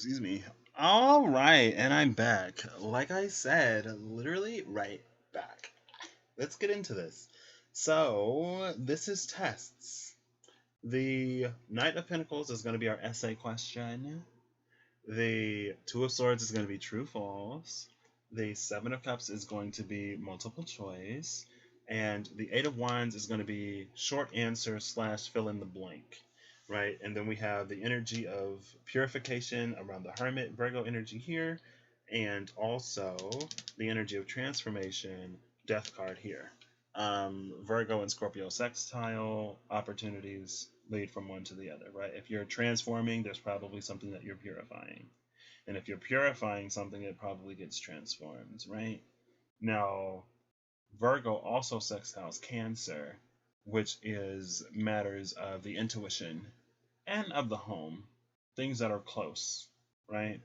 Excuse me. All right, and I'm back. Like I said, literally right back. Let's get into this. So, this is tests. The Knight of Pentacles is going to be our essay question. The Two of Swords is going to be true false. The Seven of Cups is going to be multiple choice. And the Eight of Wands is going to be short answer / fill in the blank. Right? And then we have the energy of purification around the Hermit, Virgo energy here. And also the energy of transformation, Death card here. Virgo and Scorpio sextile opportunities lead from one to the other, right? If you're transforming, there's probably something that you're purifying. And if you're purifying something, it probably gets transformed, right? Now, Virgo also sextiles Cancer, which is matters of the intuition and of the home, things that are close, right?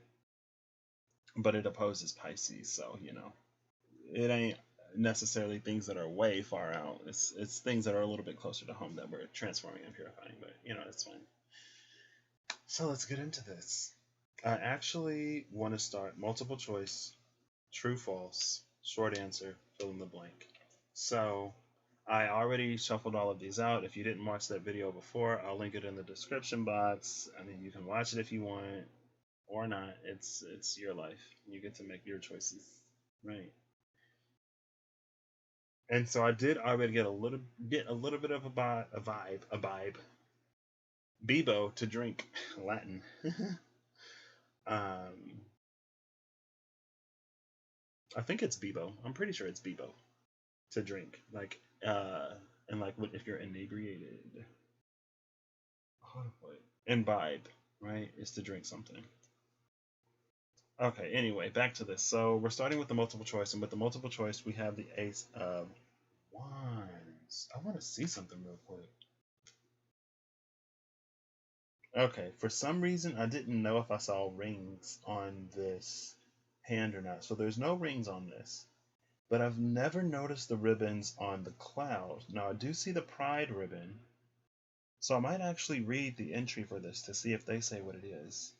But it opposes Pisces, so, it ain't necessarily things that are way far out. It's things that are a little bit closer to home that we're transforming and purifying, but it's fine. So let's get into this. I actually want to start multiple choice, true false, short answer, fill in the blank. So I already shuffled all of these out. If you didn't watch that video before, I'll link it in the description box. I mean, you can watch it if you want or not. It's your life. You get to make your choices, right? And so I did already get a little bit of a vibe, Bibo to drink, Latin. um, I think it's Bibo. I'm pretty sure it's Bibo to drink, and like if you're inebriated, how to put it? Imbibe, right? Is to drink something. Okay. Anyway, back to this. So we're starting with the multiple choice, and with the multiple choice, we have the Ace of Wands. I want to see something real quick. Okay, for some reason I didn't know if I saw rings on this hand or not. So there's no rings on this. But I've never noticed the ribbons on the cloud. Now I do see the pride ribbon. So I might actually read the entry for this to see if they say what it is.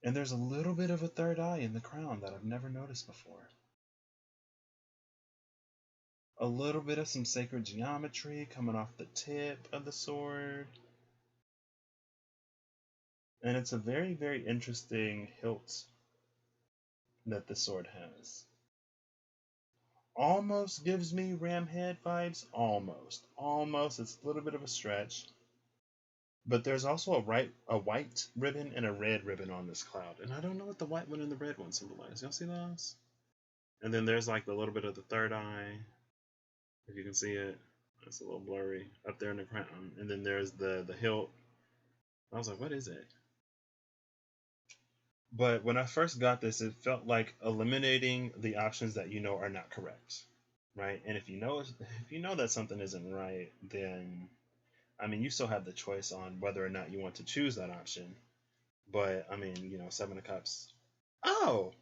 And there's a little bit of a third eye in the crown that I've never noticed before. A little bit of some sacred geometry coming off the tip of the sword. And it's a very, very interesting hilt that the sword has. Almost gives me ram head vibes. Almost. It's a little bit of a stretch. But there's also a white ribbon and a red ribbon on this cloud. And I don't know what the white one and the red one symbolize. Y'all see those? And then there's like a little bit of the third eye. If you can see it. It's a little blurry up there in the crown. And then there's the hilt. I was like, what is it? But when I first got this, it felt like eliminating the options that you know are not correct, right? And if you know that something isn't right, then I mean, you still have the choice on whether or not you want to choose that option. But I mean, Seven of Cups. Oh,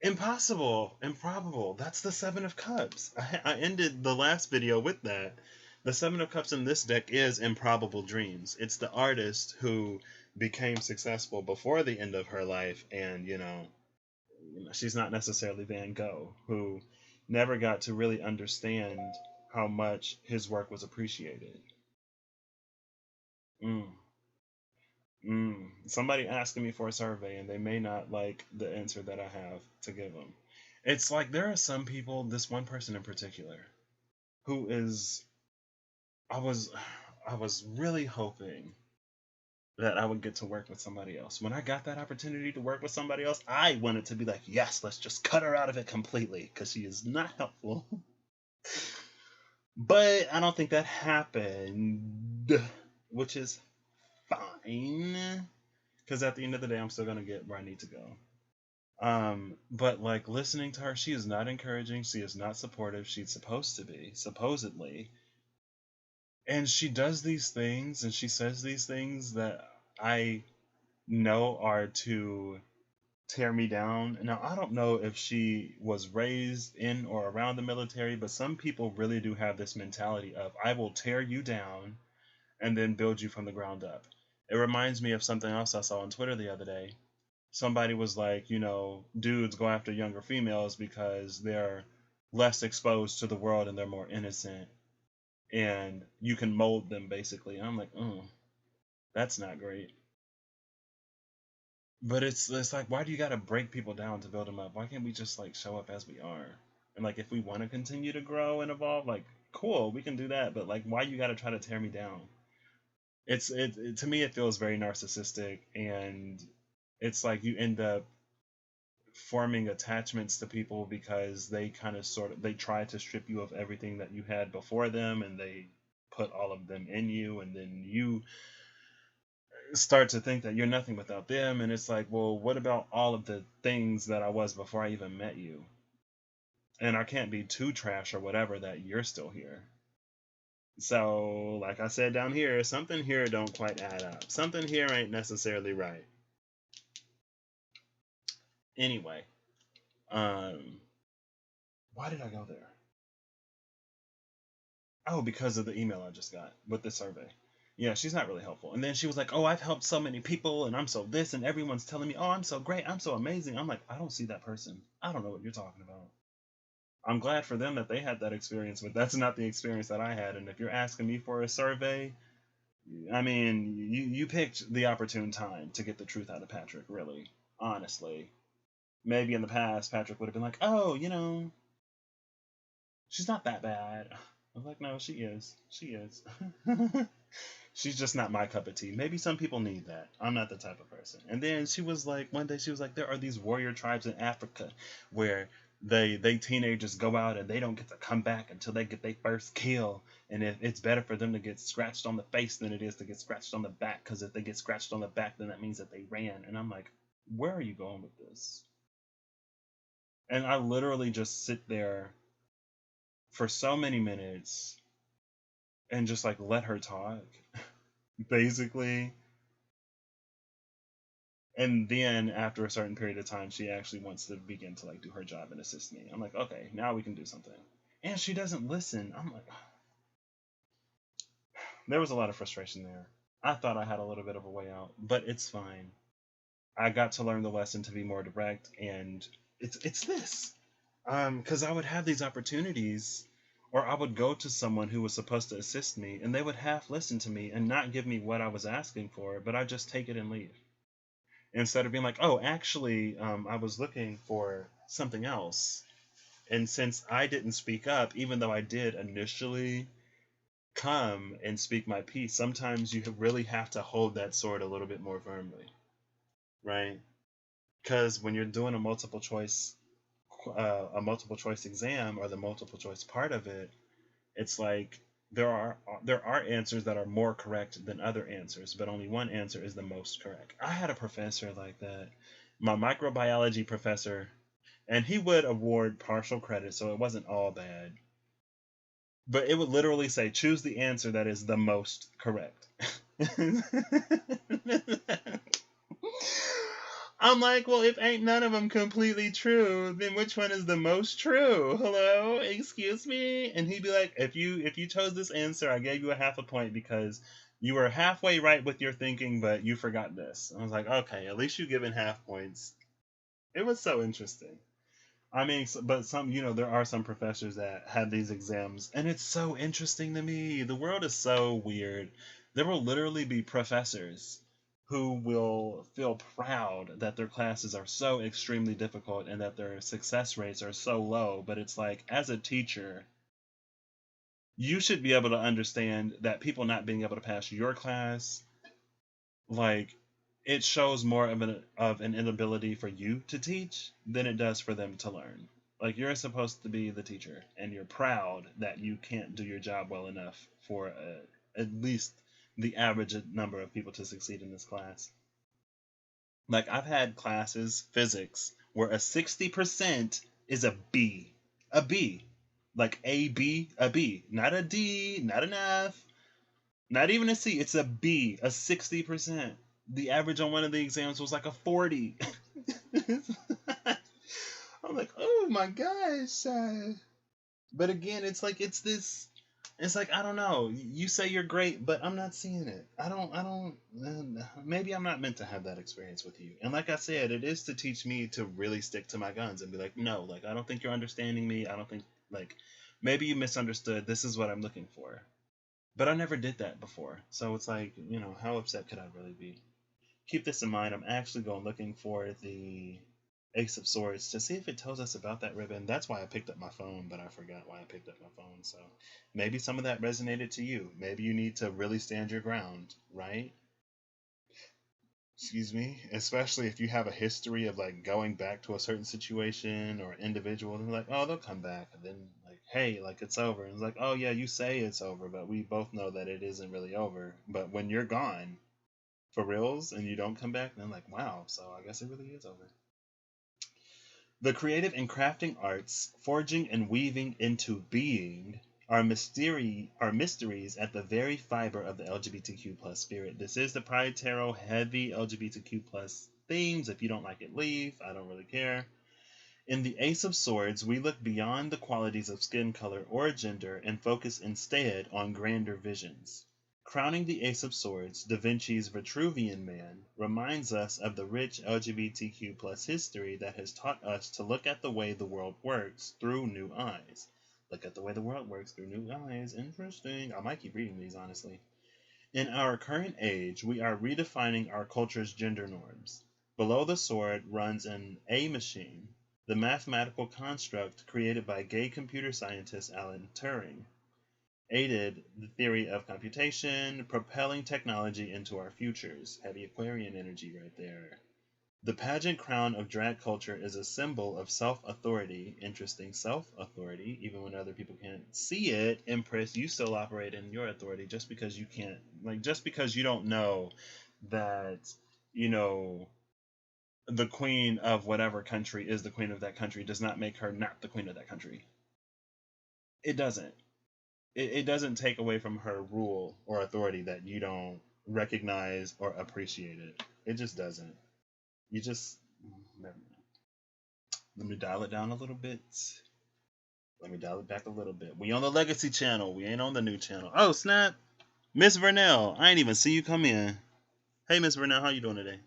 impossible, improbable. That's the Seven of Cups. I ended the last video with that. The Seven of Cups in this deck is improbable dreams. It's the artist who became successful before the end of her life, and she's not necessarily Van Gogh, who never got to really understand how much his work was appreciated. Somebody asking me for a survey, and they may not like the answer that I have to give them. It's like there are some people, this one person in particular, who is, I was really hoping that I would get to work with somebody else. When I got that opportunity to work with somebody else, I wanted to be like, yes, let's just cut her out of it completely, because she is not helpful. But I don't think that happened, which is fine, because at the end of the day, I'm still going to get where I need to go. But like listening to her, she is not encouraging. She is not supportive. She's supposed to be, supposedly. And she does these things and she says these things that I know are to tear me down. Now, I don't know if she was raised in or around the military, but some people really do have this mentality of, I will tear you down and then build you from the ground up. It reminds me of something else I saw on Twitter the other day. Somebody was like, dudes go after younger females because they're less exposed to the world and they're more innocent, and you can mold them basically. And I'm like, that's not great. But it's like, why do you got to break people down to build them up? Why can't we just like show up as we are? And like, if we want to continue to grow and evolve, like, cool, we can do that. But like, why you got to try to tear me down? To me, it feels very narcissistic, and it's like you end up forming attachments to people because they kind of they try to strip you of everything that you had before them, and they put all of them in you, and then you start to think that you're nothing without them. And it's like, well, what about all of the things that I was before I even met you? And I can't be too trash or whatever that you're still here. So like I said down here, something here don't quite add up. Something here ain't necessarily right. Anyway, why did I go there? Oh, because of the email I just got with the survey. Yeah, she's not really helpful. And then she was like, oh, I've helped so many people, and I'm so this, and everyone's telling me, oh, I'm so great, I'm so amazing. I'm like, I don't see that person. I don't know what you're talking about. I'm glad for them that they had that experience, but that's not the experience that I had. And if you're asking me for a survey, I mean, you picked the opportune time to get the truth out of Patrick, really. Honestly. Maybe in the past, Patrick would have been like, oh, she's not that bad. I was like, no, she is. She is. She's just not my cup of tea. Maybe some people need that. I'm not the type of person. And then she was like, one day she was like, there are these warrior tribes in Africa where they teenagers go out and they don't get to come back until they get their first kill. And it's better for them to get scratched on the face than it is to get scratched on the back, because if they get scratched on the back, then that means that they ran. And I'm like, where are you going with this? And I literally just sit there for so many minutes and just like let her talk, basically. And then after a certain period of time, she actually wants to begin to like do her job and assist me. I'm like, okay, now we can do something. And she doesn't listen. I'm like, there was a lot of frustration there. I thought I had a little bit of a way out, but it's fine. I got to learn the lesson to be more direct, and it's this. Because I would have these opportunities, or I would go to someone who was supposed to assist me, and they would half listen to me and not give me what I was asking for, but I just take it and leave. Instead of being like, oh, actually, I was looking for something else. And since I didn't speak up, even though I did initially come and speak my piece, sometimes you really have to hold that sword a little bit more firmly, right? Because when you're doing a multiple choice exam, or the multiple choice part of it, it's like there are answers that are more correct than other answers, but only one answer is the most correct. I had a professor like that, my microbiology professor, and he would award partial credit, so it wasn't all bad. But it would literally say, choose the answer that is the most correct. I'm like, well, if ain't none of them completely true, then which one is the most true? Hello, excuse me? And he'd be like, if you chose this answer, I gave you a half a point because you were halfway right with your thinking, but you forgot this. I was like, okay, at least you given half points. It was so interesting. I mean, but there are some professors that have these exams, and it's so interesting to me. The world is so weird. There will literally be professors who will feel proud that their classes are so extremely difficult and that their success rates are so low. But it's like, as a teacher, you should be able to understand that people not being able to pass your class, like, it shows more of an inability for you to teach than it does for them to learn. Like, you're supposed to be the teacher, and you're proud that you can't do your job well enough for at least the average number of people to succeed in this class. Like, I've had classes, physics, where a 60% is a B. A B. Like a B, a B. Not a D, not an F, not even a C. It's a B, a 60%. The average on one of the exams was like a 40. I'm like, oh my gosh. But again, it's like, it's this It's like, I don't know. You say you're great, but I'm not seeing it. Maybe I'm not meant to have that experience with you. And like I said, it is to teach me to really stick to my guns and be like, no, like, I don't think you're understanding me. I don't think, like, maybe you misunderstood. This is what I'm looking for. But I never did that before. So it's like, how upset could I really be? Keep this in mind. I'm actually going looking for the Ace of Swords to see if it tells us about that ribbon. That's why I picked up my phone, but I forgot why I picked up my phone. So maybe some of that resonated to you. Maybe you need to really stand your ground, right? Excuse me. Especially if you have a history of like going back to a certain situation or individual, and like, oh, they'll come back, and then like, hey, like it's over, and it's like, oh yeah, you say it's over, but we both know that it isn't really over. But when you're gone for reals and you don't come back, then like, wow, so I guess it really is over. The creative and crafting arts, forging and weaving into being, are mysteries at the very fiber of the LGBTQ plus spirit. This is the Pride Tarot heavy LGBTQ plus themes. If you don't like it, leave. I don't really care. In the Ace of Swords, we look beyond the qualities of skin color or gender and focus instead on grander visions. Crowning the Ace of Swords, Da Vinci's Vitruvian Man reminds us of the rich LGBTQ plus history that has taught us to look at the way the world works through new eyes. Look at the way the world works through new eyes. Interesting. I might keep reading these, honestly. In our current age, we are redefining our culture's gender norms. Below the sword runs an A machine, the mathematical construct created by gay computer scientist Alan Turing aided the theory of computation, propelling technology into our futures. Heavy Aquarian energy right there. The pageant crown of drag culture is a symbol of self-authority. Interesting, self-authority, even when other people can't see it. Empress, you still operate in your authority just because you can't, like, just because you don't know that, the queen of whatever country is the queen of that country does not make her not the queen of that country. It doesn't. It doesn't take away from her rule or authority that you don't recognize or appreciate it. It just doesn't. You just never mind. Let me dial it down a little bit. Let me dial it back a little bit. We on the legacy channel. We ain't on the new channel. Oh snap, Miss Vernell. I ain't even see you come in. Hey Miss Vernell, how you doing today?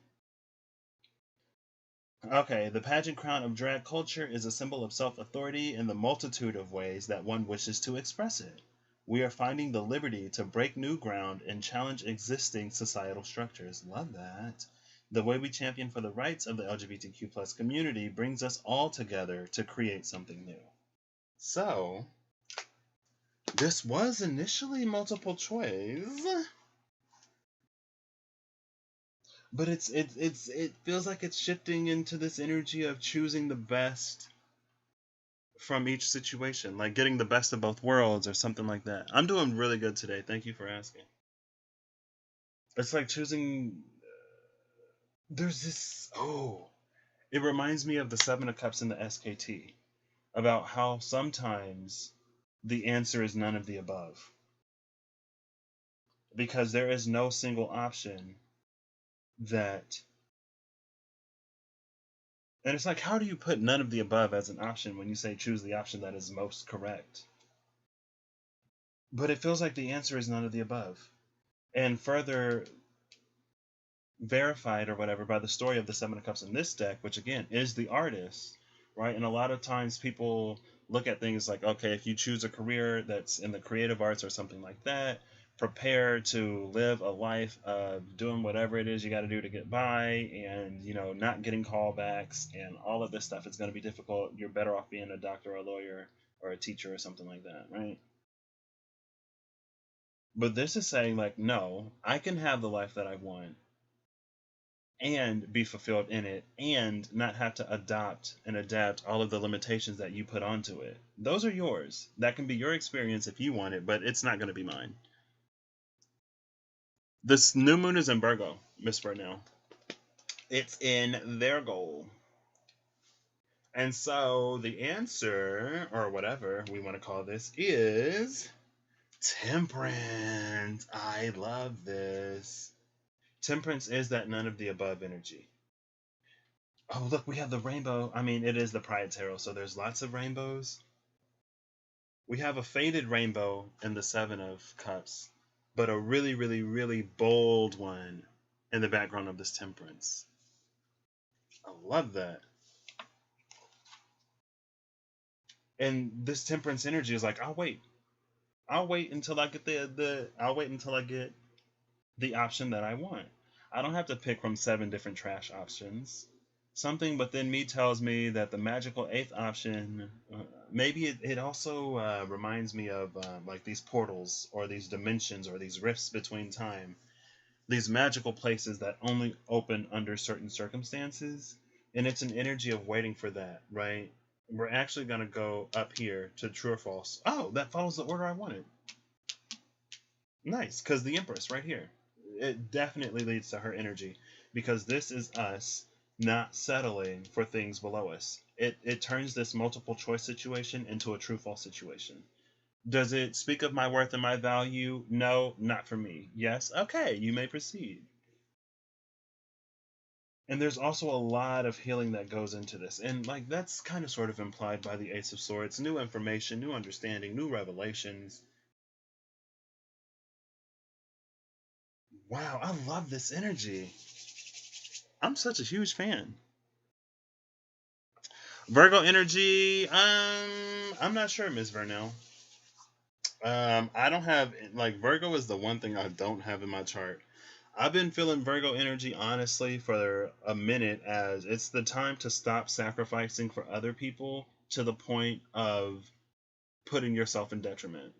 Okay, the pageant crown of drag culture is a symbol of self-authority in the multitude of ways that one wishes to express it. We are finding the liberty to break new ground and challenge existing societal structures. Love that. The way we champion for the rights of the LGBTQ plus community brings us all together to create something new. So, this was initially multiple choice, but it feels like it's shifting into this energy of choosing the best from each situation, like getting the best of both worlds or something like that. I'm doing really good today. Thank you for asking. It's like choosing. There's this. Oh, it reminds me of the Seven of Cups in the SKT about how sometimes the answer is none of the above because there is no single option that. And it's like, how do you put none of the above as an option when you say choose the option that is most correct? But it feels like the answer is none of the above. And further verified or whatever by the story of the Seven of Cups in this deck, which again is the artist, right? And a lot of times people look at things like, okay, if you choose a career that's in the creative arts or something like that, prepare to live a life of doing whatever it is you got to do to get by and, not getting callbacks and all of this stuff. It's going to be difficult. You're better off being a doctor or a lawyer or a teacher or something like that, right? But this is saying, like, no, I can have the life that I want and be fulfilled in it and not have to adopt and adapt all of the limitations that you put onto it. Those are yours. That can be your experience if you want it, but it's not going to be mine. This new moon is in Virgo, Miss Burnell. It's in Virgo. And so the answer, or whatever we want to call this, is Temperance. I love this. Temperance is that none of the above energy. Oh, look, we have the rainbow. I mean, it is the Pride Tarot, so there's lots of rainbows. We have a faded rainbow in the Seven of Cups, but a really, really, really bold one in the background of this Temperance. I love that. And this Temperance energy is like, I'll wait. I'll wait until I get I'll wait until I get the option that I want. I don't have to pick from 7 different trash options. Something within me tells me that the magical eighth option, maybe it also reminds me of like these portals or these dimensions or these rifts between time, these magical places that only open under certain circumstances. And it's an energy of waiting for that, right? We're actually going to go up here to true or false. Oh, that follows the order I wanted. Nice, because the Empress right here. It definitely leads to her energy because this is us not settling for things below us. It turns this multiple choice situation into a true false situation. Does it speak of my worth and my value? No, not for me. Yes, okay, you may proceed. And there's also a lot of healing that goes into this. And like that's kind of sort of implied by the Ace of Swords. New information, new understanding, new revelations. Wow, I love this energy. I'm such a huge fan. Virgo energy. I'm not sure, Miss Vernell. I don't have like Virgo is the one thing I don't have in my chart. I've been feeling Virgo energy honestly for a minute as it's the time to stop sacrificing for other people to the point of putting yourself in detriment.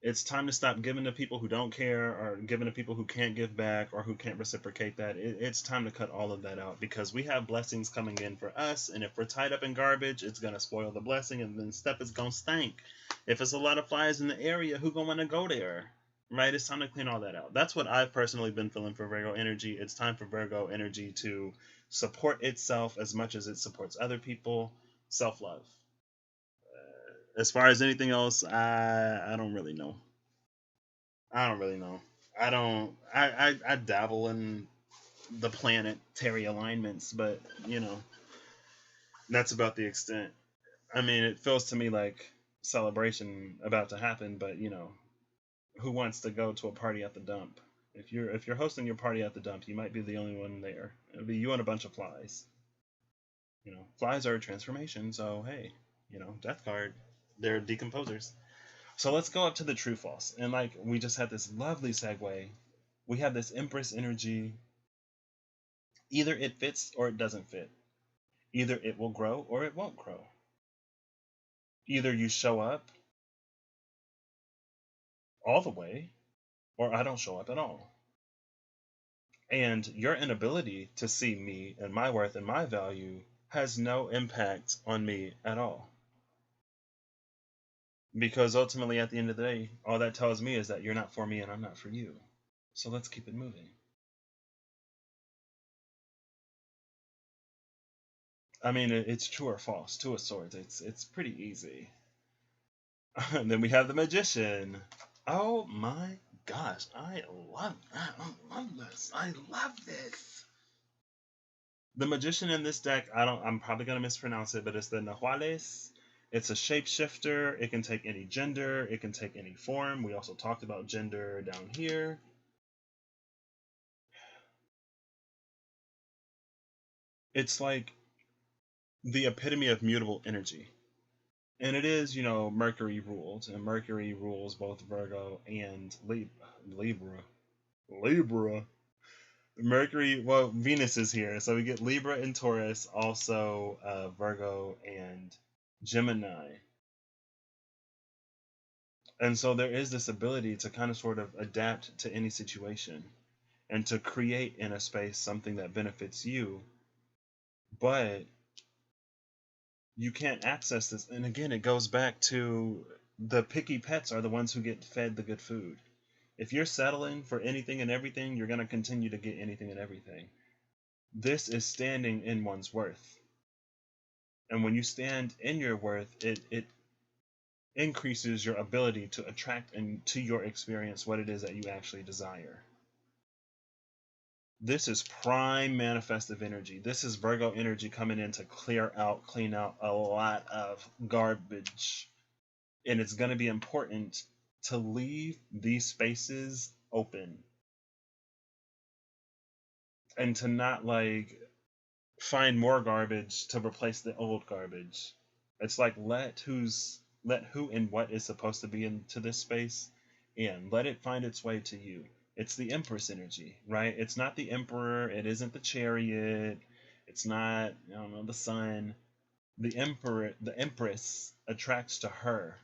It's time to stop giving to people who don't care or giving to people who can't give back or who can't reciprocate that. It's time to cut all of that out because we have blessings coming in for us, and if we're tied up in garbage, it's gonna spoil the blessing, and then stuff is gonna stink. If it's a lot of flies in the area, who gonna want to go there? Right? It's time to clean all that out. That's what I've personally been feeling for Virgo energy. It's time for Virgo energy to support itself as much as it supports other people. Self love. As far as anything else, I don't really know. I don't really know. I don't. I dabble in the planetary alignments, but that's about the extent. I mean, it feels to me like celebration about to happen, but who wants to go to a party at the dump? If you're hosting your party at the dump, you might be the only one there. It'll be you and a bunch of flies. Flies are a transformation, so hey, death card. They're decomposers. So let's go up to the true false. And like we just had this lovely segue. We have this Empress energy. Either it fits or it doesn't fit. Either it will grow or it won't grow. Either you show up all the way or I don't show up at all. And your inability to see me and my worth and my value has no impact on me at all. Because ultimately, at the end of the day, all that tells me is that you're not for me and I'm not for you. So let's keep it moving. I mean, it's true or false. Two of Swords. It's pretty easy. And then we have the Magician. Oh my gosh, I love that. I love this. I love this. The Magician in this deck, I'm probably gonna mispronounce it, but it's the Nahuales. It's a shapeshifter. It can take any gender. It can take any form. We also talked about gender down here. It's like the epitome of mutable energy. And it is, Mercury ruled, and Mercury rules both Virgo and Libra. Libra. Mercury, well, Venus is here, so we get Libra and Taurus, also Virgo and Gemini. And so there is this ability to kind of sort of adapt to any situation and to create in a space something that benefits you, but you can't access this. And again, it goes back to the picky pets are the ones who get fed the good food. If you're settling for anything and everything, you're going to continue to get anything and everything. This is standing in one's worth. And when you stand in your worth, it increases your ability to attract into your experience what it is that you actually desire. This is prime manifestive energy. This is Virgo energy coming in to clean out a lot of garbage. And it's going to be important to leave these spaces open and to not like find more garbage to replace the old garbage. It's like let who and what is supposed to be into this space and let it find its way to you. It's the Empress energy, right? It's not the Emperor, it isn't the Chariot, it's not, I don't know, the Sun. The Empress attracts to her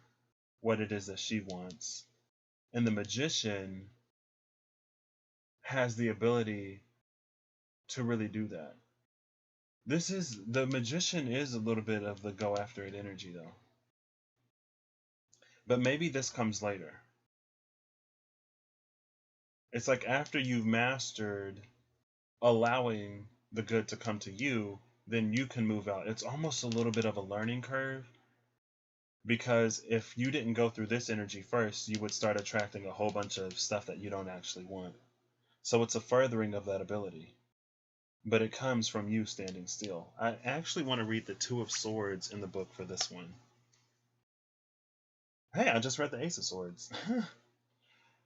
what it is that she wants. And the Magician has the ability to really do that. The Magician is a little bit of the go after it energy though. But maybe this comes later. It's like after you've mastered allowing the good to come to you, then you can move out. It's almost a little bit of a learning curve because if you didn't go through this energy first, you would start attracting a whole bunch of stuff that you don't actually want. So it's a furthering of that ability. But it comes from you standing still. I actually want to read the Two of Swords in the book for this one. Hey, I just read the Ace of Swords.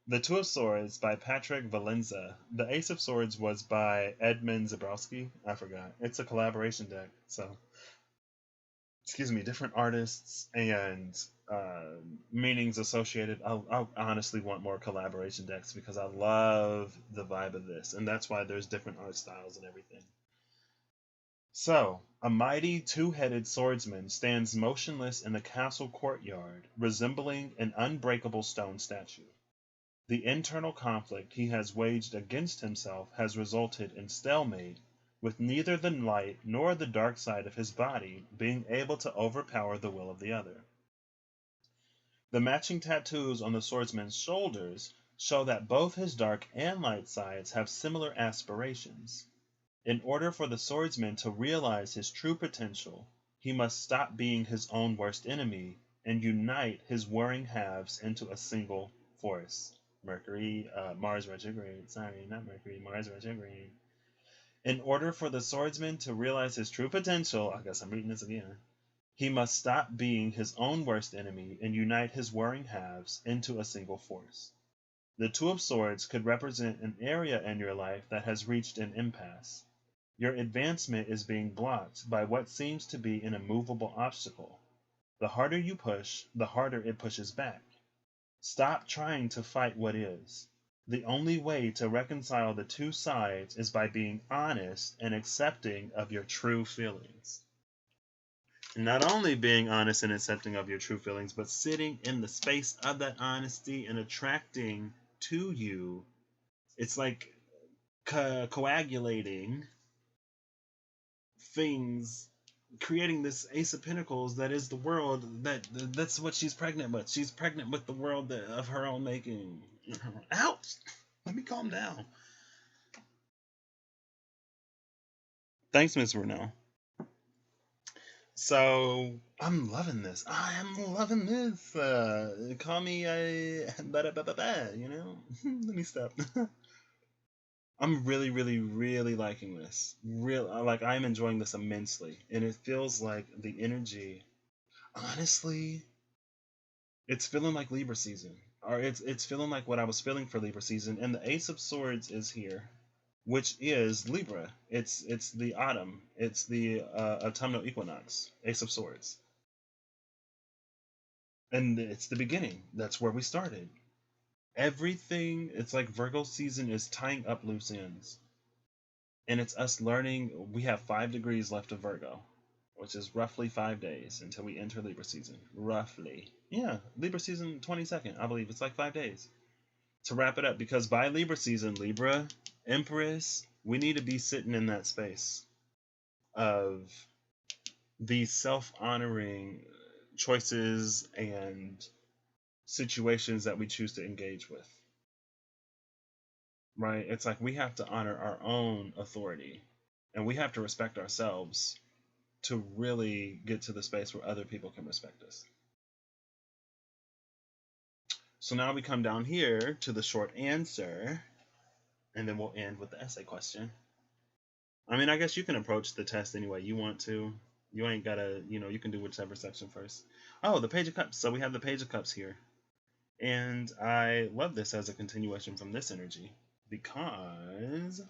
The Two of Swords by Patrick Valenza. The Ace of Swords was by Edmund Zabrowski. I forgot. It's a collaboration deck. So, excuse me, different artists and meanings associated. I honestly want more collaboration decks because I love the vibe of this. And that's why there's different art styles and everything. So, a mighty two-headed swordsman stands motionless in the castle courtyard, resembling an unbreakable stone statue. The internal conflict he has waged against himself has resulted in stalemate, with neither the light nor the dark side of his body being able to overpower the will of the other. The matching tattoos on the swordsman's shoulders show that both his dark and light sides have similar aspirations. In order for the swordsman to realize his true potential, he must stop being his own worst enemy and unite his warring halves into a single force. Mars retrograde. Sorry, not Mercury, Mars retrograde. In order for the swordsman to realize his true potential, I guess I'm reading this again, he must stop being his own worst enemy and unite his warring halves into a single force. The Two of Swords could represent an area in your life that has reached an impasse. Your advancement is being blocked by what seems to be an immovable obstacle. The harder you push, the harder it pushes back. Stop trying to fight what is. The only way to reconcile the two sides is by being honest and accepting of your true feelings. And not only being honest and accepting of your true feelings, but sitting in the space of that honesty and attracting to you. It's like coagulating things, creating this Ace of Pentacles that is the world that's what she's pregnant with. She's pregnant with the world of her own making. Ouch! Let me calm down. Thanks, Miss Brunel. So I'm loving this. I am loving this. Call me a you know. Let me stop. I'm really, really, really liking this. Like I'm enjoying this immensely, and it feels like the energy. Honestly, it's feeling like Libra season, or it's feeling like what I was feeling for Libra season. And the Ace of Swords is here, which is Libra. It's the autumn. It's the autumnal equinox. Ace of Swords, and it's the beginning. That's where we started. Everything. It's like Virgo season is tying up loose ends. And it's us learning. We have 5 degrees left of Virgo, which is roughly 5 days until we enter Libra season. Roughly. Yeah, Libra season 22nd, I believe. It's like 5 days to wrap it up, because by Libra season, Libra, Empress, we need to be sitting in that space of these self-honoring choices and situations that we choose to engage with. Right? It's like we have to honor our own authority, and we have to respect ourselves to really get to the space where other people can respect us. So now we come down here to the short answer, and then we'll end with the essay question. I mean, I guess you can approach the test any way you want to. You ain't gotta, you can do whichever section first. Oh, the Page of Cups. So we have the Page of Cups here. And I love this as a continuation from this energy because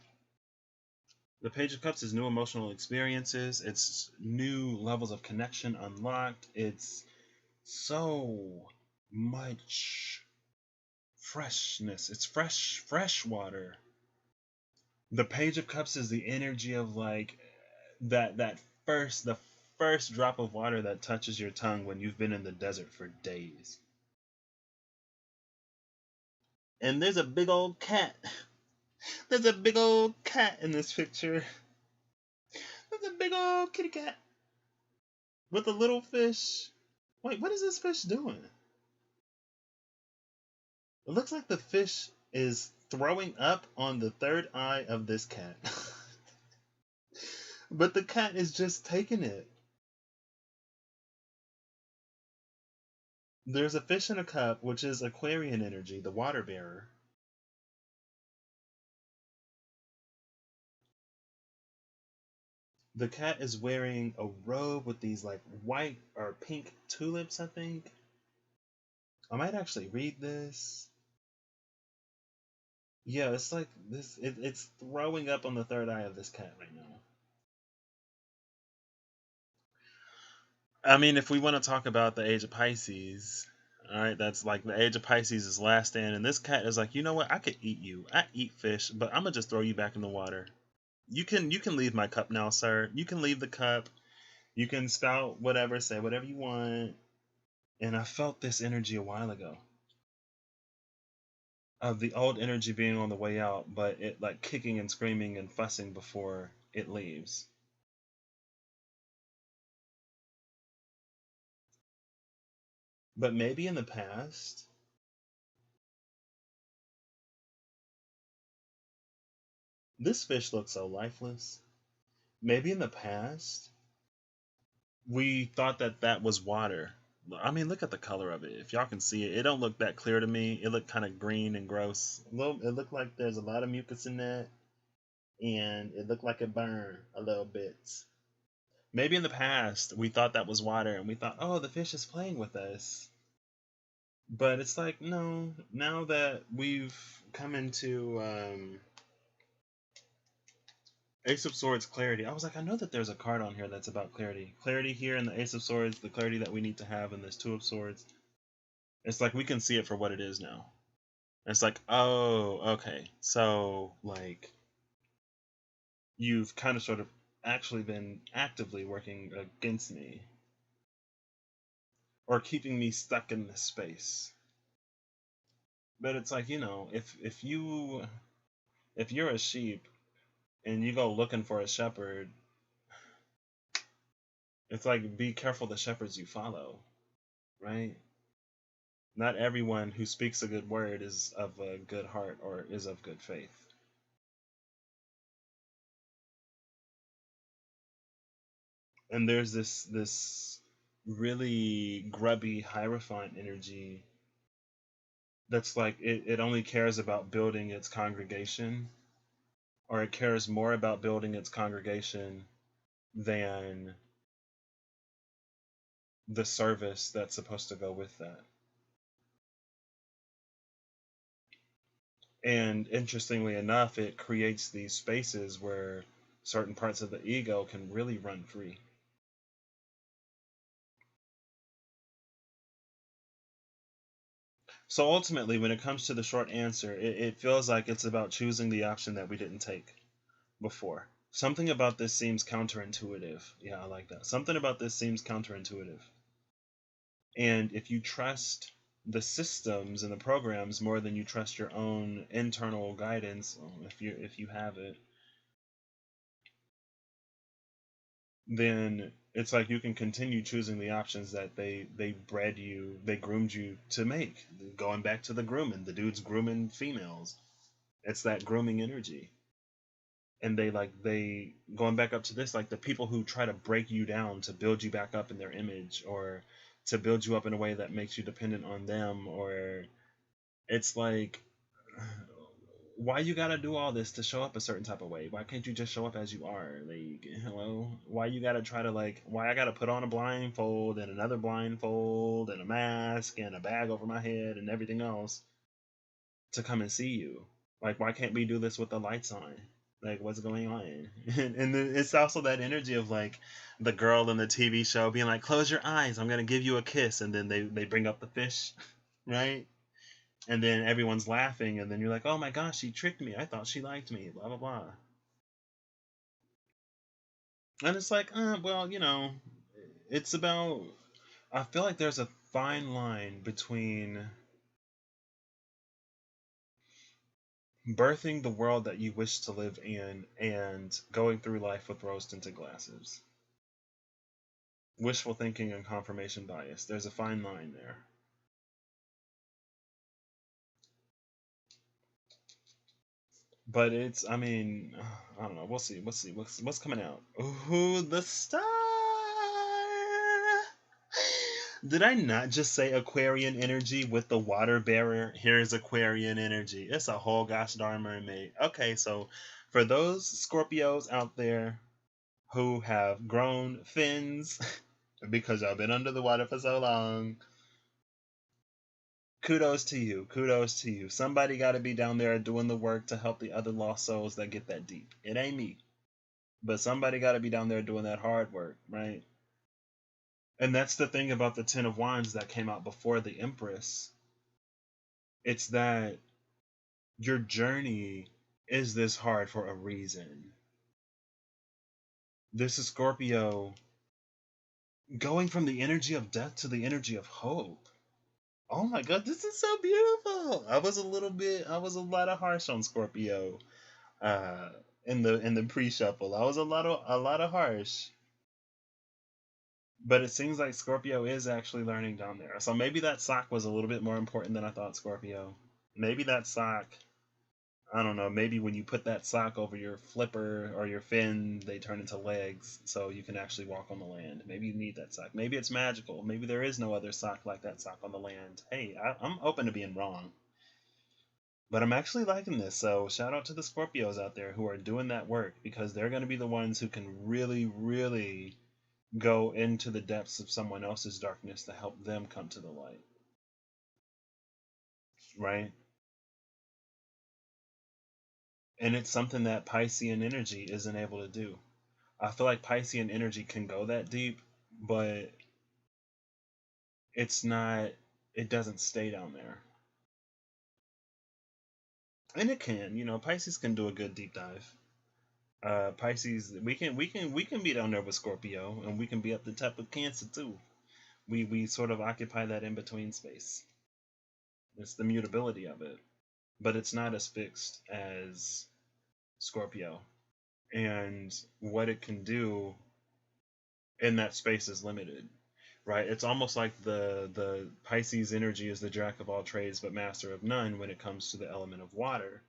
the Page of Cups is new emotional experiences, it's new levels of connection unlocked, it's so much freshness. It's fresh water. The Page of Cups is the energy of like the first drop of water that touches your tongue when you've been in the desert for days. And there's a big old cat. There's a big old cat in this picture. There's a big old kitty cat with a little fish. Wait, what is this fish doing? It looks like the fish is throwing up on the third eye of this cat. But the cat is just taking it. There's a fish in a cup, which is Aquarian energy, the water bearer. The cat is wearing a robe with these like white or pink tulips, I think. I might actually read this. Yeah, it's like this. It's throwing up on the third eye of this cat right now. I mean, if we want to talk about the age of Pisces, all right, that's like the age of Pisces is last stand, and this cat is like, you know what? I could eat you. I eat fish, but I'm gonna just throw you back in the water. You can leave my cup now, sir. You can leave the cup. You can spout whatever, say whatever you want. And I felt this energy a while ago of the old energy being on the way out, but it like kicking and screaming and fussing before it leaves. But maybe in the past, this fish looks so lifeless. Maybe in the past, we thought that that was water. I mean, look at the color of it. If y'all can see it, it don't look that clear to me. It looked kind of green and gross. It looked like there's a lot of mucus in that, and it looked like it burned a little bit. Maybe in the past we thought that was water, and we thought, oh, the fish is playing with us. But it's like, no. Now that we've come into Ace of Swords clarity, I was like, I know that there's a card on here that's about clarity. Clarity here in the Ace of Swords, the clarity that we need to have in this Two of Swords. It's like we can see it for what it is now. It's like, oh, okay. So, like, you've kind of sort of actually been actively working against me or keeping me stuck in this space. But it's like, if you're a sheep and you go looking for a shepherd, it's like be careful the shepherds you follow, right? Not everyone who speaks a good word is of a good heart or is of good faith. And there's this really grubby hierophant energy that's like it only cares about building its congregation, or it cares more about building its congregation than the service that's supposed to go with that. And interestingly enough, it creates these spaces where certain parts of the ego can really run free. So ultimately, when it comes to the short answer, it feels like it's about choosing the option that we didn't take before. Something about this seems counterintuitive. Yeah, I like that. Something about this seems counterintuitive. And if you trust the systems and the programs more than you trust your own internal guidance, if you have it, then it's like you can continue choosing the options that they groomed you to make. Going back to the grooming, the dude's grooming females. It's that grooming energy. And they going back up to this, like the people who try to break you down to build you back up in their image, or to build you up in a way that makes you dependent on them, or it's like why you gotta do all this to show up a certain type of way? Why can't you just show up as you are? Like, hello, why you gotta try to like? Why I gotta put on a blindfold and another blindfold and a mask and a bag over my head and everything else to come and see you? Like, why can't we do this with the lights on? Like, what's going on? And then it's also that energy of like the girl in the TV show being like, "Close your eyes, I'm gonna give you a kiss," and then they bring up the fish, right? And then everyone's laughing, and then you're like, "Oh my gosh, she tricked me. I thought she liked me." Blah blah blah. And it's like, well, it's about. I feel like there's a fine line between birthing the world that you wish to live in and going through life with rose tinted glasses. Wishful thinking and confirmation bias. There's a fine line there. But it's, I mean, I don't know. We'll see. We'll see. What's coming out? Ooh, the star. Did I not just say Aquarian energy with the water bearer? Here's Aquarian energy. It's a whole gosh darn mermaid. Okay, so for those Scorpios out there who have grown fins because y'all been under the water for so long, kudos to you. Kudos to you. Somebody got to be down there doing the work to help the other lost souls that get that deep. It ain't me. But somebody got to be down there doing that hard work, right? And that's the thing about the Ten of Wands that came out before the Empress. It's that your journey is this hard for a reason. This is Scorpio going from the energy of death to the energy of hope. Oh my god, this is so beautiful. I was a lot of harsh on Scorpio uh in the pre-shuffle. I was a lot of harsh. But it seems like Scorpio is actually learning down there. So maybe that sock was a little bit more important than I thought, Scorpio. Maybe that sock, I don't know, maybe when you put that sock over your flipper or your fin, they turn into legs so you can actually walk on the land. Maybe you need that sock. Maybe it's magical. Maybe there is no other sock like that sock on the land. Hey, I'm open to being wrong. But I'm actually liking this. So shout out to the Scorpios out there who are doing that work because they're going to be the ones who can really, really go into the depths of someone else's darkness to help them come to the light. Right? And it's something that Piscean energy isn't able to do. I feel like Piscean energy can go that deep, but it's not, it doesn't stay down there. And it can, Pisces can do a good deep dive. Pisces, we can be down there with Scorpio, and we can be at the top of Cancer too. We sort of occupy that in between space. It's the mutability of it, but it's not as fixed as Scorpio. And what it can do in that space is limited, right? It's almost like the Pisces energy is the jack of all trades but master of none when it comes to the element of water.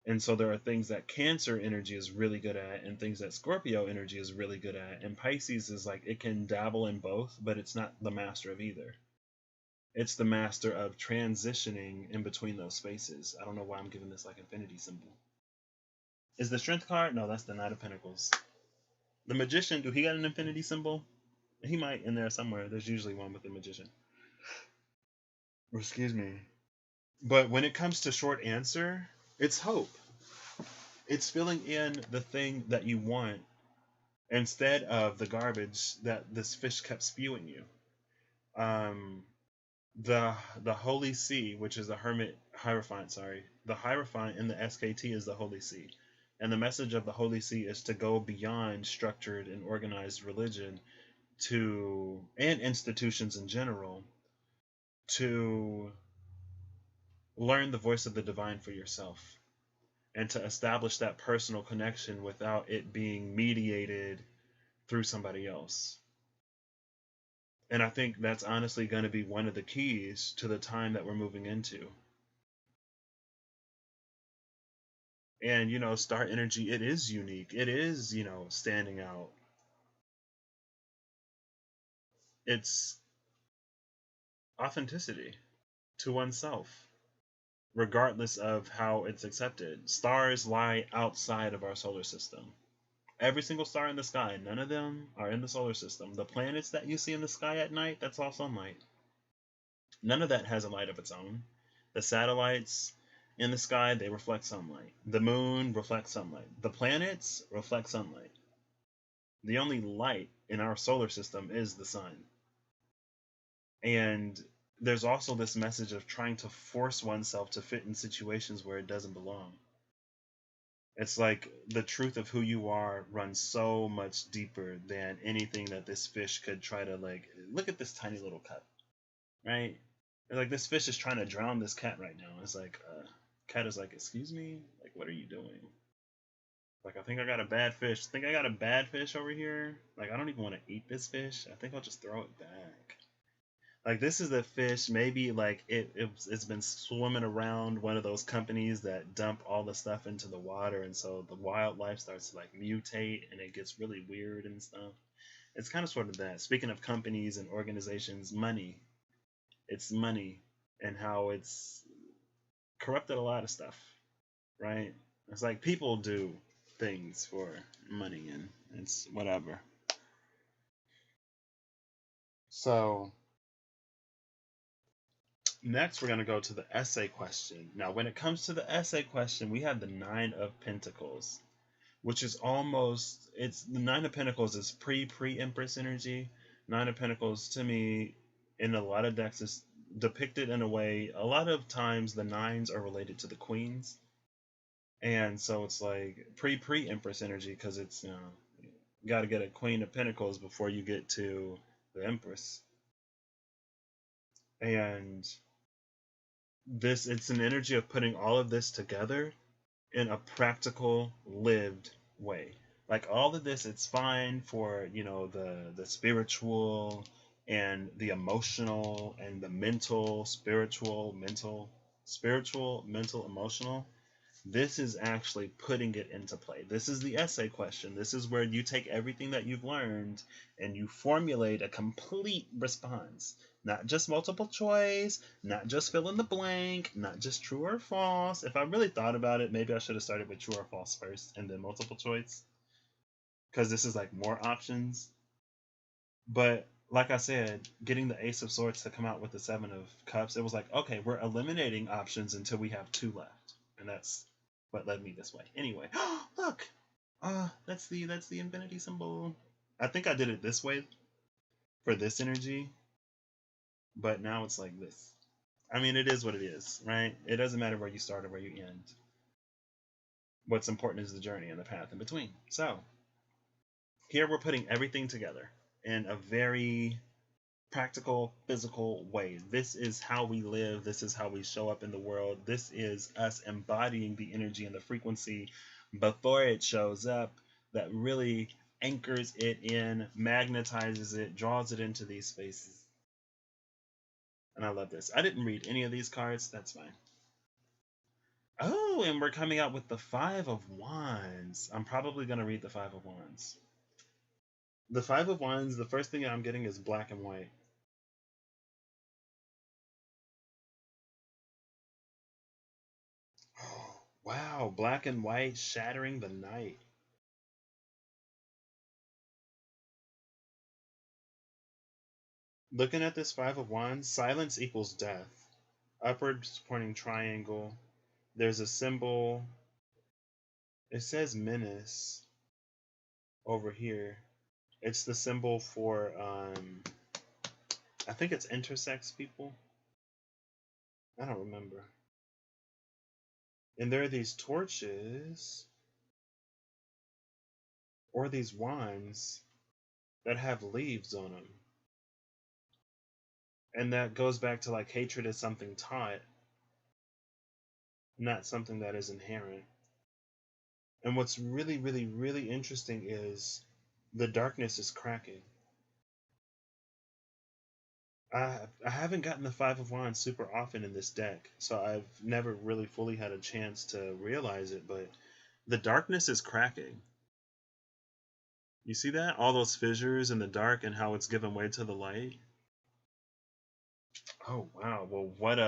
And so there are things that Cancer energy is really good at and things that Scorpio energy is really good at. And Pisces is like it can dabble in both, but it's not the master of either. It's the master of transitioning in between those spaces. I don't know why I'm giving this like infinity symbol. Is the strength card? No, that's the Knight of Pentacles. The Magician, do he got an infinity symbol? He might in there somewhere. There's usually one with the Magician. Or excuse me. But when it comes to short answer, it's hope. It's filling in the thing that you want instead of the garbage that this fish kept spewing you. Um, the Holy See, which is the Hermit Hierophant, sorry. The Hierophant in the SKT is the Holy See. And the message of the Holy See is to go beyond structured and organized religion to and institutions in general to learn the voice of the divine for yourself and to establish that personal connection without it being mediated through somebody else. And I think that's honestly going to be one of the keys to the time that we're moving into. And, star energy, it is unique. It is, standing out. It's authenticity to oneself, regardless of how it's accepted. Stars lie outside of our solar system. Every single star in the sky, none of them are in the solar system. The planets that you see in the sky at night, that's all sunlight. None of that has a light of its own. The satellites in the sky, they reflect sunlight. The moon reflects sunlight. The planets reflect sunlight. The only light in our solar system is the sun. And there's also this message of trying to force oneself to fit in situations where it doesn't belong. It's like the truth of who you are runs so much deeper than anything that this fish could try to, like, look at this tiny little cup, right? Like, this fish is trying to drown this cat right now. It's like, cat is like, excuse me? Like, what are you doing? Like, I think I got a bad fish. I think I got a bad fish over here. Like, I don't even want to eat this fish. I think I'll just throw it back. Like, this is the fish, maybe, like, it's been swimming around one of those companies that dump all the stuff into the water, and so the wildlife starts to, like, mutate, and it gets really weird and stuff. It's kind of sort of that. Speaking of companies and organizations, money. It's money and how it's corrupted a lot of stuff, right? It's like people do things for money, and it's whatever. So next, we're going to go to the essay question. Now, when it comes to the essay question, we have the Nine of Pentacles, which is almost, it's the Nine of Pentacles is pre-Empress energy. Nine of Pentacles, to me, in a lot of decks, is depicted in a way, a lot of times the nines are related to the queens. And so it's like pre-Empress energy, because it's, you got to get a Queen of Pentacles before you get to the Empress. And it's an energy of putting all of this together in a practical, lived way. Like, all of this, it's fine for, the spiritual and the emotional and the mental, spiritual, mental, emotional. This is actually putting it into play. This is the essay question. This is where you take everything that you've learned and you formulate a complete response. Not just multiple choice, not just fill in the blank, not just true or false. If I really thought about it, maybe I should have started with true or false first and then multiple choice, because this is like more options. But like I said, getting the Ace of Swords to come out with the Seven of Cups, it was like, okay, we're eliminating options until we have two left. And that's what led me this way. Anyway, look, that's the infinity symbol. I think I did it this way for this energy, but now it's like this. I mean, it is what it is, right? It doesn't matter where you start or where you end. What's important is the journey and the path in between. So here we're putting everything together in a very practical, physical way. This is how we live. This is how we show up in the world. This is us embodying the energy and the frequency before it shows up, that really anchors it in, magnetizes it, draws it into these spaces. And I love this. I didn't read any of these cards. That's fine. Oh, and we're coming out with the Five of Wands. I'm probably going to read the Five of Wands. The Five of Wands, the first thing I'm getting is black and white. Wow, black and white shattering the night. Looking at this Five of Wands, silence equals death. Upwards pointing triangle. There's a symbol. It says menace over here. It's the symbol for, I think it's intersex people. I don't remember. And there are these torches, or these wands, that have leaves on them. And that goes back to, like, hatred is something taught, not something that is inherent. And what's really, really, really interesting is the darkness is cracking. I haven't gotten the Five of Wands super often in this deck, so I've never really fully had a chance to realize it, but the darkness is cracking. You see that? All those fissures in the dark and how it's given way to the light? Oh wow. Well, what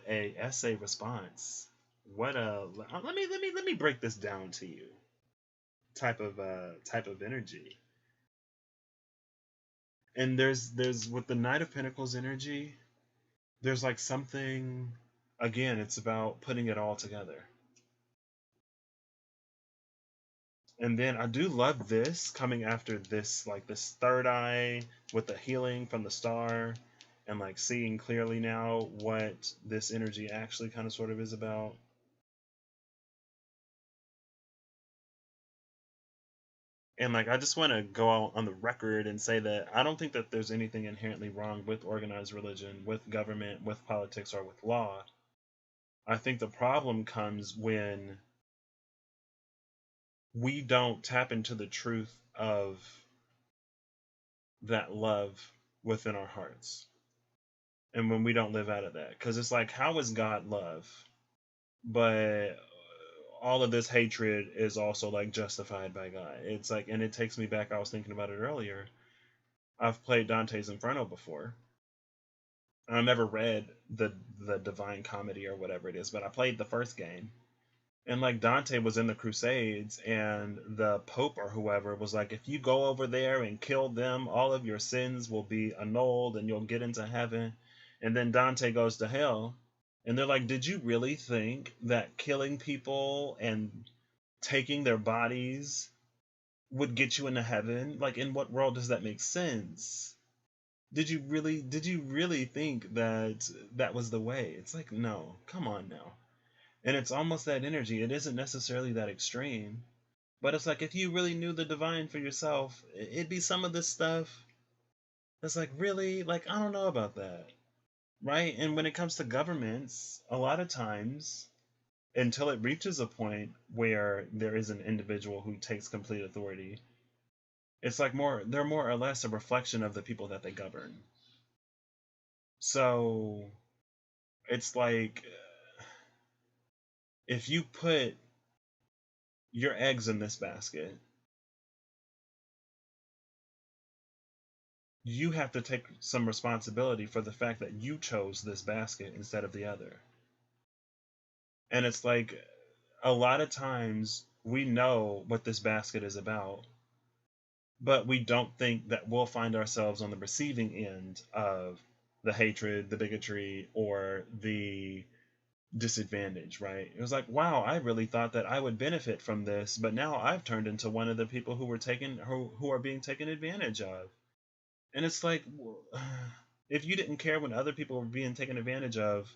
a essay response. What a let me break this down to you. Type of energy. And there's with the Knight of Pentacles energy, there's like something, again, it's about putting it all together. And then I do love this coming after this, like this third eye with the healing from the star, and like seeing clearly now what this energy actually kind of sort of is about. And like I just want to go out on the record and say that I don't think that there's anything inherently wrong with organized religion, with government, with politics, or with law. I think the problem comes when we don't tap into the truth of that love within our hearts, and when we don't live out of that, because it's like, how is God love, but all of this hatred is also like justified by God? It's like, and it takes me back, I was thinking about it earlier, I've played Dante's Inferno before. I never read the Divine Comedy or whatever it is, but I played the first game. And like Dante was in the Crusades, and the Pope or whoever was like, if you go over there and kill them, all of your sins will be annulled and you'll get into heaven. And then Dante goes to hell. And they're like, did you really think that killing people and taking their bodies would get you into heaven? Like, in what world does that make sense? Did you really think that that was the way? It's like, no, come on now. And it's almost that energy. It isn't necessarily that extreme, but it's like, if you really knew the divine for yourself, it'd be some of this stuff that's like, really, like, I don't know about that, right? And when it comes to governments, a lot of times, until it reaches a point where there is an individual who takes complete authority, it's like they're more or less a reflection of the people that they govern. So it's like, if you put your eggs in this basket, you have to take some responsibility for the fact that you chose this basket instead of the other. And it's like, a lot of times we know what this basket is about, but we don't think that we'll find ourselves on the receiving end of the hatred, the bigotry, or the disadvantage, right? It was like, wow, I really thought that I would benefit from this, but now I've turned into one of the people who are being taken advantage of. And it's like, if you didn't care when other people were being taken advantage of,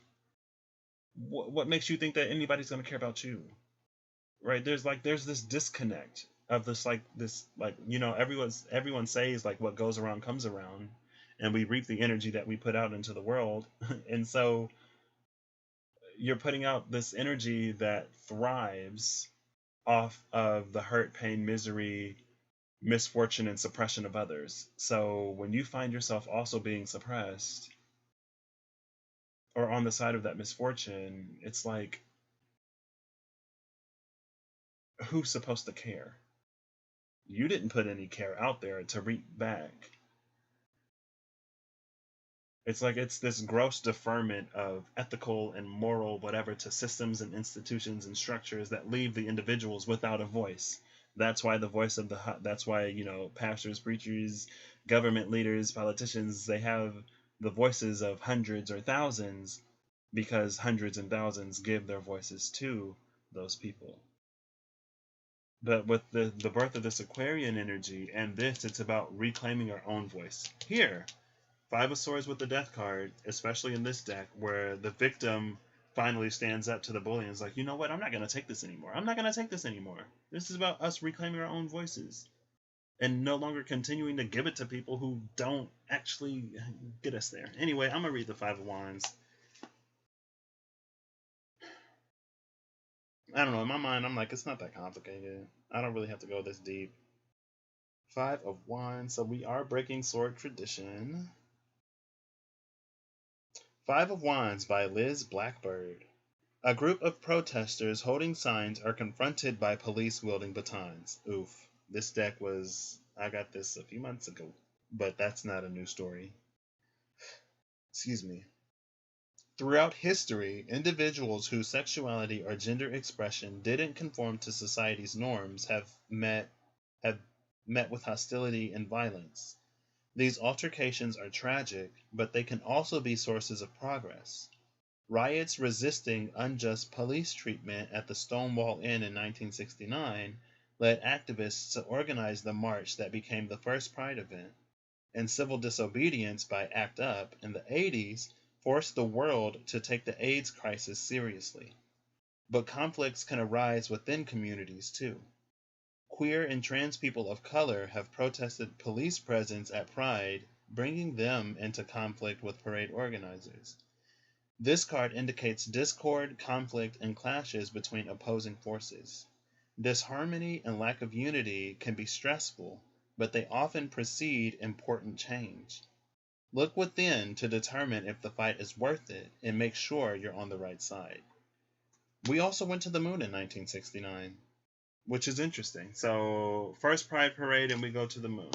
what makes you think that anybody's going to care about you? Right? There's this disconnect of everyone says like, what goes around comes around, and we reap the energy that we put out into the world. And so you're putting out this energy that thrives off of the hurt, pain, misery, misfortune, and suppression of others. So when you find yourself also being suppressed or on the side of that misfortune, it's like, who's supposed to care? You didn't put any care out there to reap back. It's like, it's this gross deferment of ethical and moral whatever to systems and institutions and structures that leave the individuals without a voice. That's why that's why, pastors, preachers, government leaders, politicians, they have the voices of hundreds or thousands, because hundreds and thousands give their voices to those people. But with the birth of this Aquarian energy and this, it's about reclaiming our own voice. Here, Five of Swords with the Death card, especially in this deck, where the victim finally stands up to the bully and is like, you know what, I'm not going to take this anymore. I'm not going to take this anymore. This is about us reclaiming our own voices and no longer continuing to give it to people who don't actually get us there. Anyway, I'm going to read the Five of Wands. I don't know, in my mind, I'm like, it's not that complicated. I don't really have to go this deep. Five of Wands, so we are breaking sword tradition. Five of Wands by Liz Blackbird. A group of protesters holding signs are confronted by police wielding batons. Oof. This deck I got this a few months ago, but that's not a new story. Excuse me. Throughout history, individuals whose sexuality or gender expression didn't conform to society's norms have met with hostility and violence. These altercations are tragic, but they can also be sources of progress. Riots resisting unjust police treatment at the Stonewall Inn in 1969 led activists to organize the march that became the first Pride event, and civil disobedience by ACT UP in the 80s forced the world to take the AIDS crisis seriously. But conflicts can arise within communities too. Queer and trans people of color have protested police presence at Pride, bringing them into conflict with parade organizers. This card indicates discord, conflict, and clashes between opposing forces. Disharmony and lack of unity can be stressful, but they often precede important change. Look within to determine if the fight is worth it and make sure you're on the right side. We also went to the moon in 1969, which is interesting. So, first Pride Parade, and we go to the moon.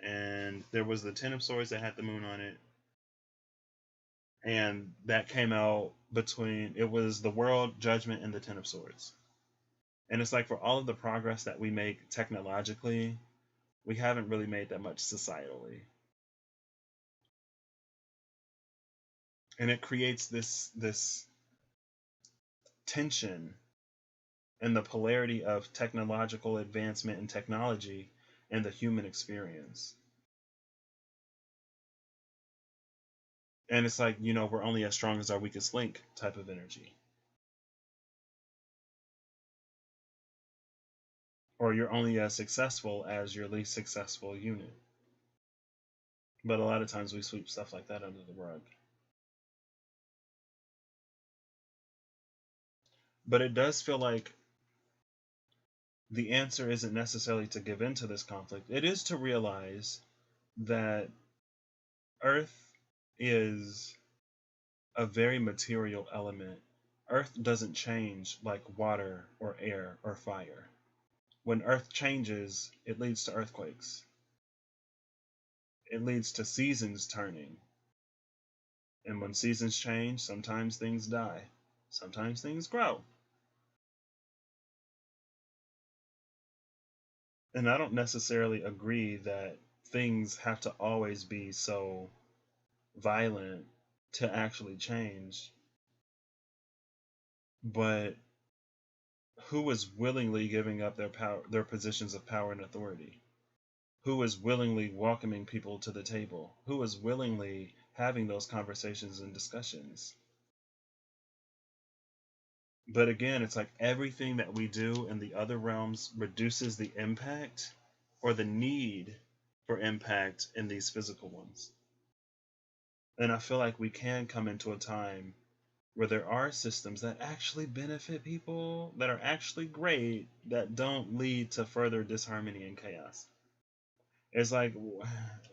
And there was the Ten of Swords that had the moon on it. And that came out between, it was the World, Judgment, and the Ten of Swords. And it's like for all of the progress that we make technologically, we haven't really made that much societally. And it creates this tension in the polarity of technological advancement and technology and the human experience. And it's like, we're only as strong as our weakest link type of energy. Or you're only as successful as your least successful unit. But a lot of times we sweep stuff like that under the rug. But it does feel like the answer isn't necessarily to give in to this conflict. It is to realize that Earth is a very material element. Earth doesn't change like water or air or fire. When Earth changes, it leads to earthquakes. It leads to seasons turning. And when seasons change, sometimes things die. Sometimes things grow. And I don't necessarily agree that things have to always be so violent to actually change. But who is willingly giving up their positions of power and authority? Who is willingly welcoming people to the table? Who is willingly having those conversations and discussions? But again, it's like everything that we do in the other realms reduces the impact or the need for impact in these physical ones. And I feel like we can come into a time where there are systems that actually benefit people, that are actually great, that don't lead to further disharmony and chaos. It's like,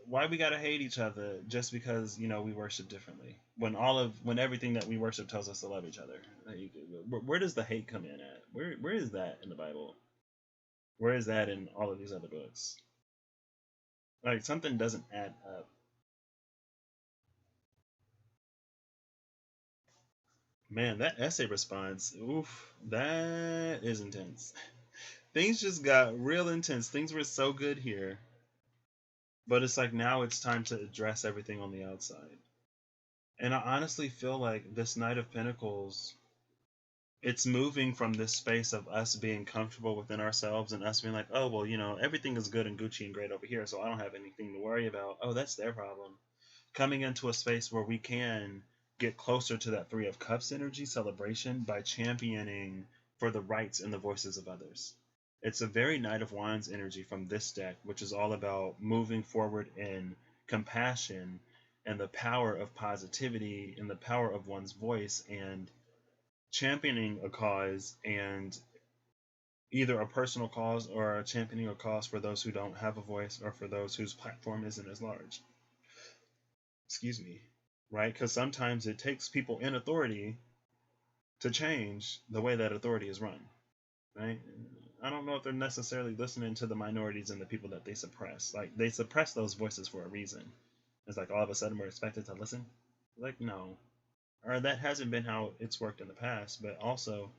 why we gotta hate each other just because we worship differently? When everything that we worship tells us to love each other, like, where does the hate come in at? Where is that in the Bible? Where is that in all of these other books? Like something doesn't add up. Man, that essay response, oof, that is intense. Things just got real intense. Things were so good here. But it's like now it's time to address everything on the outside. And I honestly feel like this Knight of Pentacles, it's moving from this space of us being comfortable within ourselves and us being like, oh, well, everything is good and Gucci and great over here, so I don't have anything to worry about. Oh, that's their problem. Coming into a space where we can get closer to that Three of Cups energy celebration by championing for the rights and the voices of others. It's a very Knight of Wands energy from this deck, which is all about moving forward in compassion and the power of positivity and the power of one's voice and championing a cause, and either a personal cause or championing a cause for those who don't have a voice or for those whose platform isn't as large. Excuse me. Right? Because sometimes it takes people in authority to change the way that authority is run. Right? I don't know if they're necessarily listening to the minorities and the people that they suppress. Like, they suppress those voices for a reason. It's like all of a sudden we're expected to listen. Like, no. or that hasn't been how it's worked in the past. But also,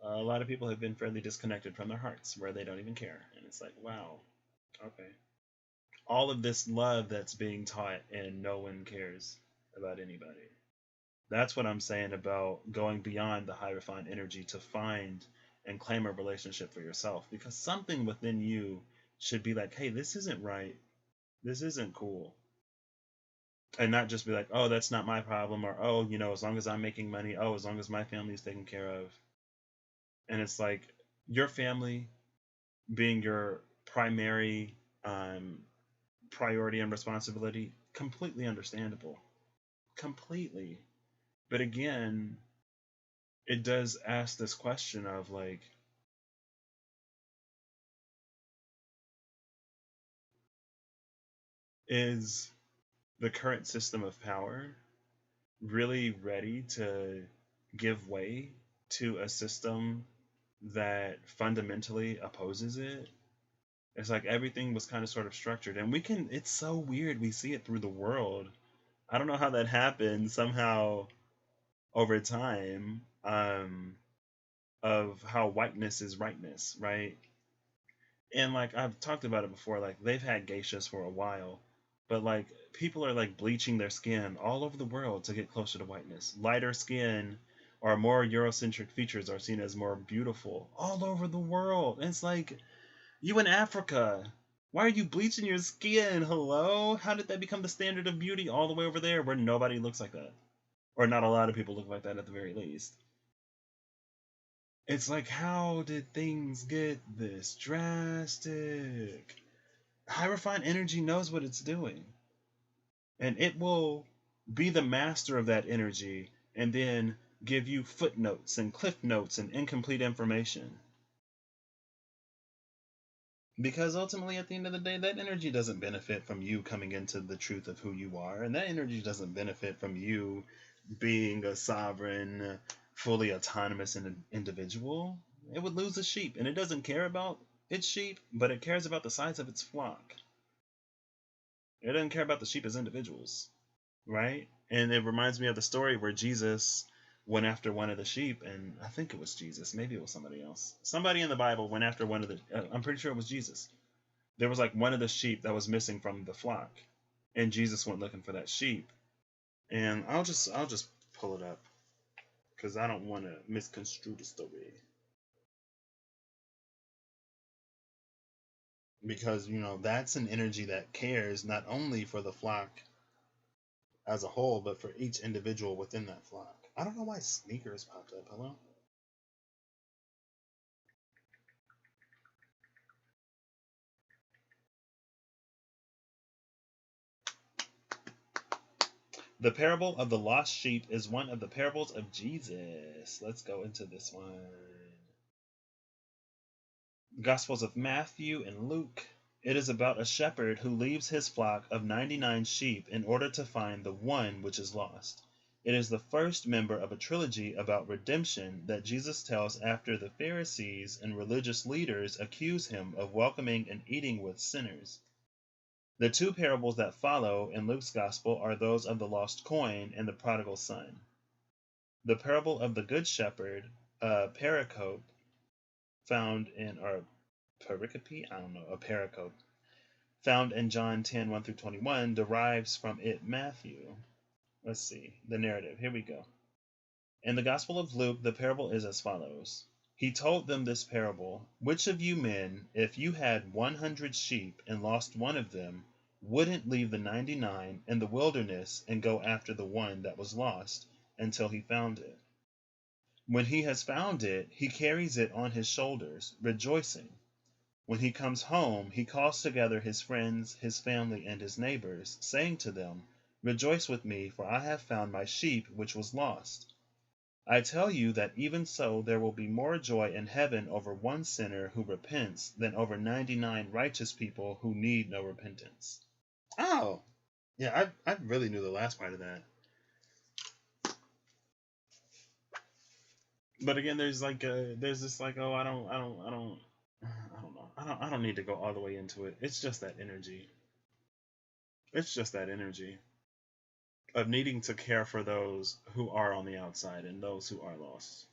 a lot of people have been fairly disconnected from their hearts, where they don't even care, and it's like, wow, okay, all of this love that's being taught, and no one cares about anybody. That's what I'm saying about going beyond the high refined energy to find and claim a relationship for yourself, because something within you should be like, hey, this isn't right, this isn't cool, and not just be like, oh, that's not my problem, or oh, as long as I'm making money, oh, as long as my family's taken care of. And it's like, your family being your primary um, priority and responsibility, completely understandable, completely. But again, it does ask this question of like, is the current system of power really ready to give way to a system that fundamentally opposes it? It's like everything was kind of sort of structured, and it's so weird. We see it through the world. I don't know how that happened somehow over time, of how whiteness is rightness, right? And like I've talked about it before, like they've had geishas for a while, but like people are like bleaching their skin all over the world to get closer to whiteness. Lighter skin or more Eurocentric features are seen as more beautiful all over the world. And it's like, you in Africa, why are you bleaching your skin? Hello? How did that become the standard of beauty all the way over there where nobody looks like that? Or not a lot of people look like that at the very least. It's like, how did things get this drastic? High refined energy knows what it's doing, and it will be the master of that energy and then give you footnotes and cliff notes and incomplete information. Because ultimately, at the end of the day, that energy doesn't benefit from you coming into the truth of who you are, and that energy doesn't benefit from you being a sovereign, fully autonomous individual. It would lose a sheep, and it doesn't care about its sheep, but it cares about the size of its flock. It doesn't care about the sheep as individuals, right? And it reminds me of the story where Jesus went after one of the sheep, and I think it was Jesus, maybe it was somebody else. Somebody in the Bible went after one of the. I'm pretty sure it was Jesus. There was like one of the sheep that was missing from the flock, and Jesus went looking for that sheep. And I'll just pull it up because I don't want to misconstrue the story. Because that's an energy that cares not only for the flock as a whole, but for each individual within that flock. I don't know why sneakers popped up. Hello. The parable of the lost sheep is one of the parables of Jesus. Let's go into this one. Gospels of Matthew and Luke. It is about a shepherd who leaves his flock of 99 sheep in order to find the one which is lost. It is the first member of a trilogy about redemption that Jesus tells after the Pharisees and religious leaders accuse him of welcoming and eating with sinners. The two parables that follow in Luke's Gospel are those of the lost coin and the prodigal son. The parable of the Good Shepherd, pericope, found in, or pericope, I don't know, a pericope, found in John 10:1 through 21, derives from it Matthew. Let's see, the narrative. Here we go. In the Gospel of Luke, the parable is as follows. He told them this parable: which of you men, if you had 100 sheep and lost one of them, wouldn't leave the 99 in the wilderness and go after the one that was lost until he found it? When he has found it, he carries it on his shoulders, rejoicing. When he comes home, he calls together his friends, his family, and his neighbors, saying to them, rejoice with me, for I have found my sheep which was lost. I tell you that even so there will be more joy in heaven over one sinner who repents than over 99 righteous people who need no repentance. Oh, yeah, I really knew the last part of that. But again, there's this like, oh, I don't need to go all the way into it. It's just that energy. It's just that energy. of needing to care for those who are on the outside and those who are lost.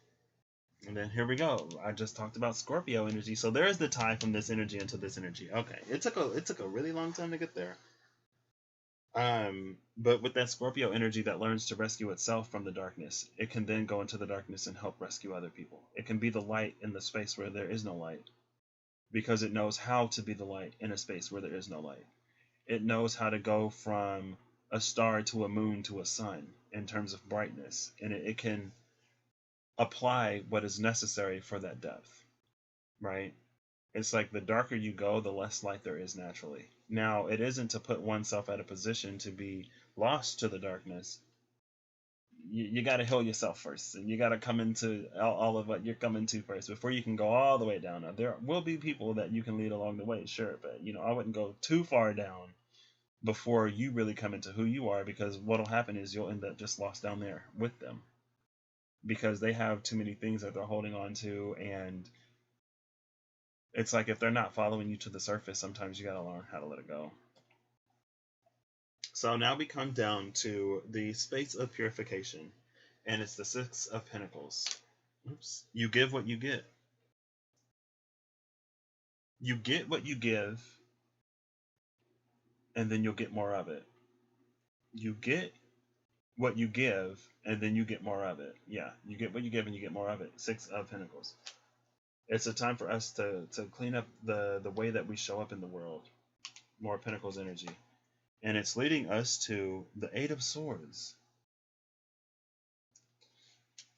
And then here we go. I just talked about Scorpio energy. So there is the tie from this energy into this energy. Okay. It took a really long time to get there. But with that Scorpio energy that learns to rescue itself from the darkness, it can then go into the darkness and help rescue other people. It can be the light in the space where there is no light because it knows how to be the light in a space where there is no light. It knows how to go from a star to a moon to a sun in terms of brightness, and it can apply what is necessary for that depth, right? It's like the darker you go, the less light there is naturally. Now, it isn't to put oneself at a position to be lost to the darkness. You got to heal yourself first, and you got to come into all of what you're coming to first before you can go all the way down. Now, there will be people that you can lead along the way, sure, but I wouldn't go too far down before you really come into who you are, because what'll happen is you'll end up just lost down there with them because they have too many things that they're holding on to, and it's like if they're not following you to the surface, sometimes you got to learn how to let it go. So now we come down to the space of purification, and it's the Six of Pentacles. Oops. You give what you get. You get what you give, and then you'll get more of it. You get what you give, and then you get more of it. Yeah, you get what you give, and you get more of it. Six of Pentacles. It's a time for us to clean up the way that we show up in the world. More Pentacles energy. And it's leading us to the Eight of Swords.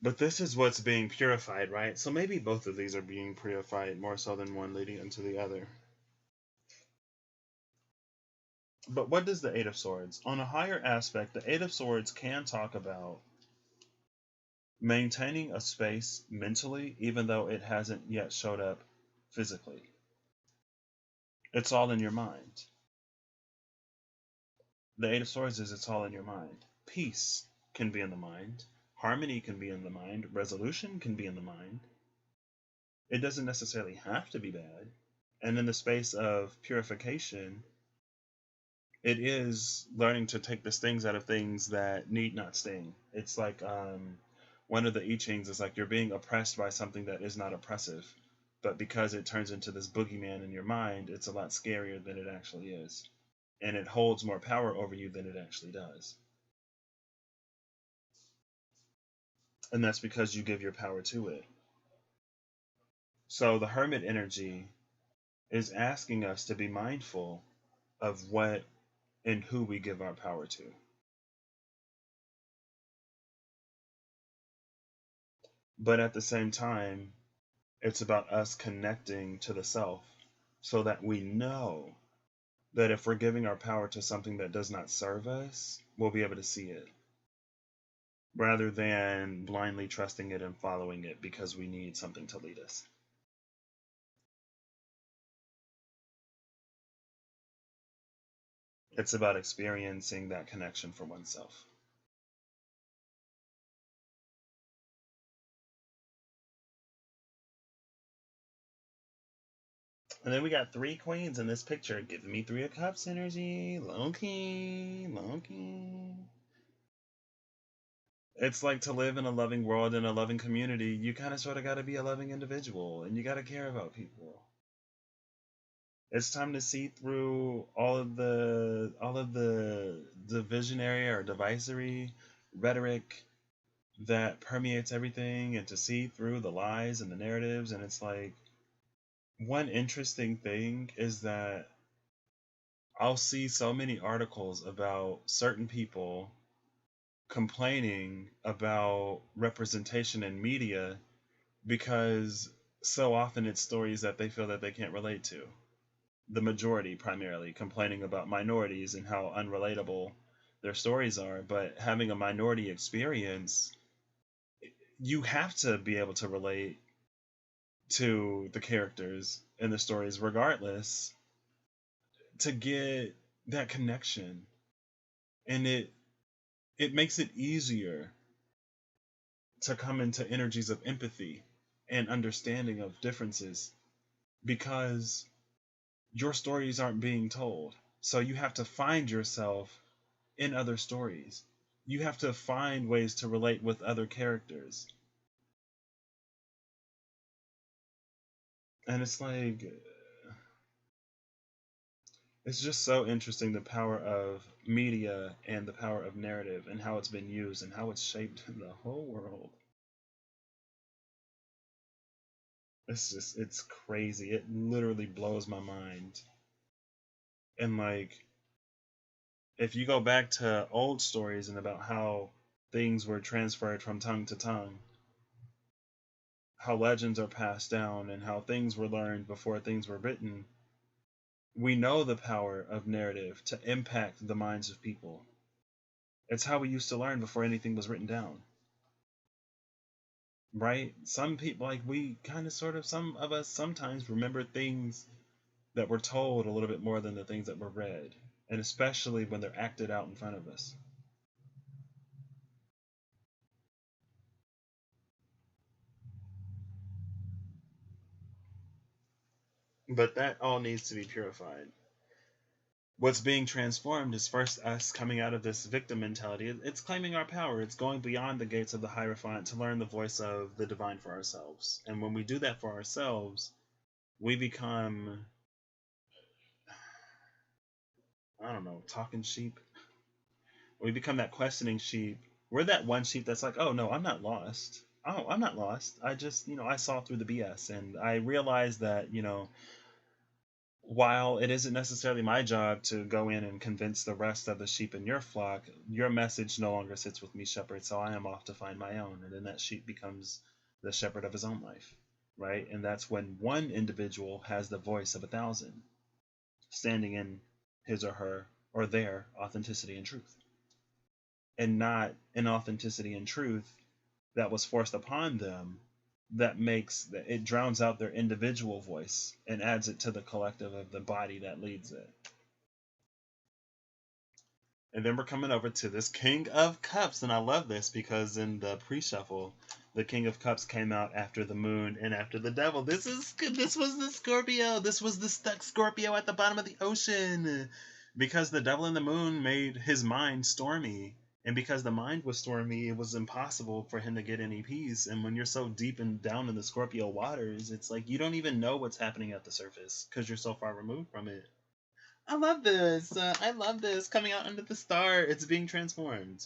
But this is what's being purified, right? So maybe both of these are being purified more so than one leading into the other. But what does the Eight of Swords? On a higher aspect, the Eight of Swords can talk about maintaining a space mentally, even though it hasn't yet showed up physically. It's all in your mind. The Eight of Swords is it's all in your mind. Peace can be in the mind. Harmony can be in the mind. Resolution can be in the mind. It doesn't necessarily have to be bad. And in the space of purification, it is learning to take the stings out of things that need not sting. It's like one of the I Chings is like you're being oppressed by something that is not oppressive. But because it turns into this boogeyman in your mind, it's a lot scarier than it actually is. And it holds more power over you than it actually does. And that's because you give your power to it. So the Hermit energy is asking us to be mindful of what and who we give our power to. But at the same time, it's about us connecting to the self so that we know that if we're giving our power to something that does not serve us, we'll be able to see it, rather than blindly trusting it and following it because we need something to lead us. It's about experiencing that connection for oneself. And then we got three queens in this picture, giving me Three of Cups energy. Low key, low key. It's like to live in a loving world and a loving community, you kind of sort of got to be a loving individual and you got to care about people. It's time to see through all of the divisionary or divisory rhetoric that permeates everything, and to see through the lies and the narratives. And it's like, one interesting thing is that I'll see so many articles about certain people complaining about representation in media because so often it's stories that they feel that they can't relate to. The majority primarily complaining about minorities and how unrelatable their stories are, but having a minority experience, you have to be able to relate to the characters in the stories regardless to get that connection. And it makes it easier to come into energies of empathy and understanding of differences because your stories aren't being told. So you have to find yourself in other stories. you have to find ways to relate with other characters. And it's like, it's just so interesting, the power of media and the power of narrative and how it's been used and how it's shaped the whole world. It's crazy. It literally blows my mind. And like, if you go back to old stories and about how things were transferred from tongue to tongue, how legends are passed down, and how things were learned before things were written, we know the power of narrative to impact the minds of people. It's how we used to learn before anything was written down, right? Some people, like we kind of sort of, some of us sometimes remember things that were told a little bit more than the things that were read, and especially when they're acted out in front of us. But that all needs to be purified. What's being transformed is first us coming out of this victim mentality. It's claiming our power. It's going beyond the gates of the Hierophant to learn the voice of the divine for ourselves. And when we do that for ourselves, we become, I don't know, talking sheep. We become that questioning sheep. We're that one sheep that's like, oh no, I'm not lost. Oh, I'm not lost. I just, I saw through the BS and I realized that, while it isn't necessarily my job to go in and convince the rest of the sheep in your flock, your message no longer sits with me, shepherd, so I am off to find my own. And then that sheep becomes the shepherd of his own life, right? And that's when one individual has the voice of 1,000, standing in his or her or their authenticity and truth, and not an authenticity and truth that was forced upon them, that makes it drowns out their individual voice and adds it to the collective of the body that leads it. And then we're coming over to this King of Cups, and I love this because in the pre-shuffle, the King of Cups came out after the Moon and after the Devil. This was the Scorpio. This was the stuck Scorpio at the bottom of the ocean, because the Devil and the Moon made his mind stormy. And because the mind was stormy, it was impossible for him to get any peace. And when you're so deep and down in the Scorpio waters, it's like you don't even know what's happening at the surface because you're so far removed from it. I love this. I love this. Coming out under the star. It's being transformed.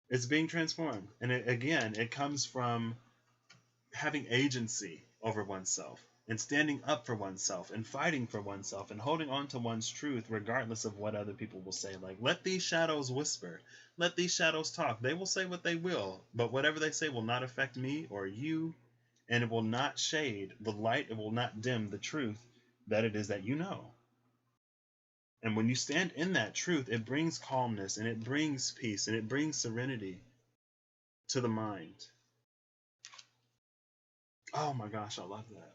It's being transformed. And again, it comes from having agency over oneself and standing up for oneself and fighting for oneself and holding on to one's truth regardless of what other people will say. Like, let these shadows whisper. Let these shadows talk. They will say what they will, but whatever they say will not affect me or you, and it will not shade the light. It will not dim the truth that it is that you know. And when you stand in that truth, it brings calmness and it brings peace and it brings serenity to the mind. Oh my gosh, I love that.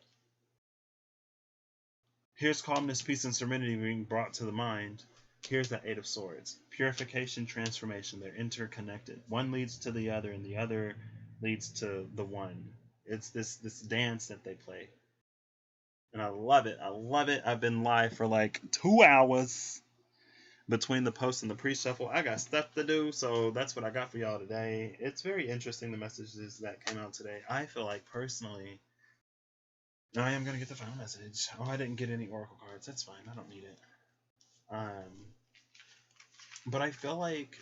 Here's calmness, peace, and serenity being brought to the mind. Here's that Eight of Swords. Purification, transformation. They're interconnected. One leads to the other, and the other leads to the one. It's this dance that they play. And I love it. I love it. I've been live for like 2 hours between the post and the pre-shuffle. I got stuff to do, so that's what I got for y'all today. It's very interesting, the messages that came out today. I feel like personally I am going to get the final message. Oh, I didn't get any oracle cards. That's fine. I don't need it. But I feel like,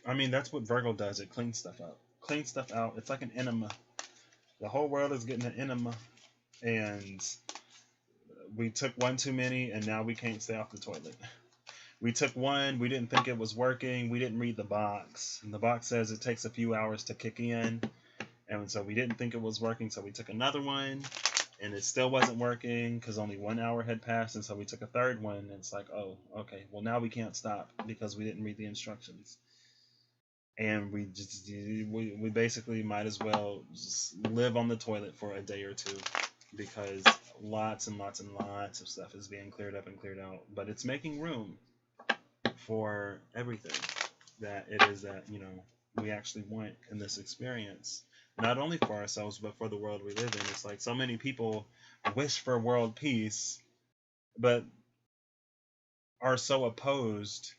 I mean, that's what Virgo does. It cleans stuff up. Cleans stuff out. It's like an enema. The whole world is getting an enema. And we took one too many, and now we can't stay off the toilet. We took one. We didn't think it was working. We didn't read the box. And the box says it takes a few hours to kick in. And so we didn't think it was working, so we took another one, and it still wasn't working because only 1 hour had passed, and so we took a third one, and it's like, oh, okay, well, now we can't stop because we didn't read the instructions. And we basically might as well just live on the toilet for a day or two because lots and lots and lots of stuff is being cleared up and cleared out. But it's making room for everything that it is that, we actually want in this experience. Not only for ourselves, but for the world we live in. It's like so many people wish for world peace, but are so opposed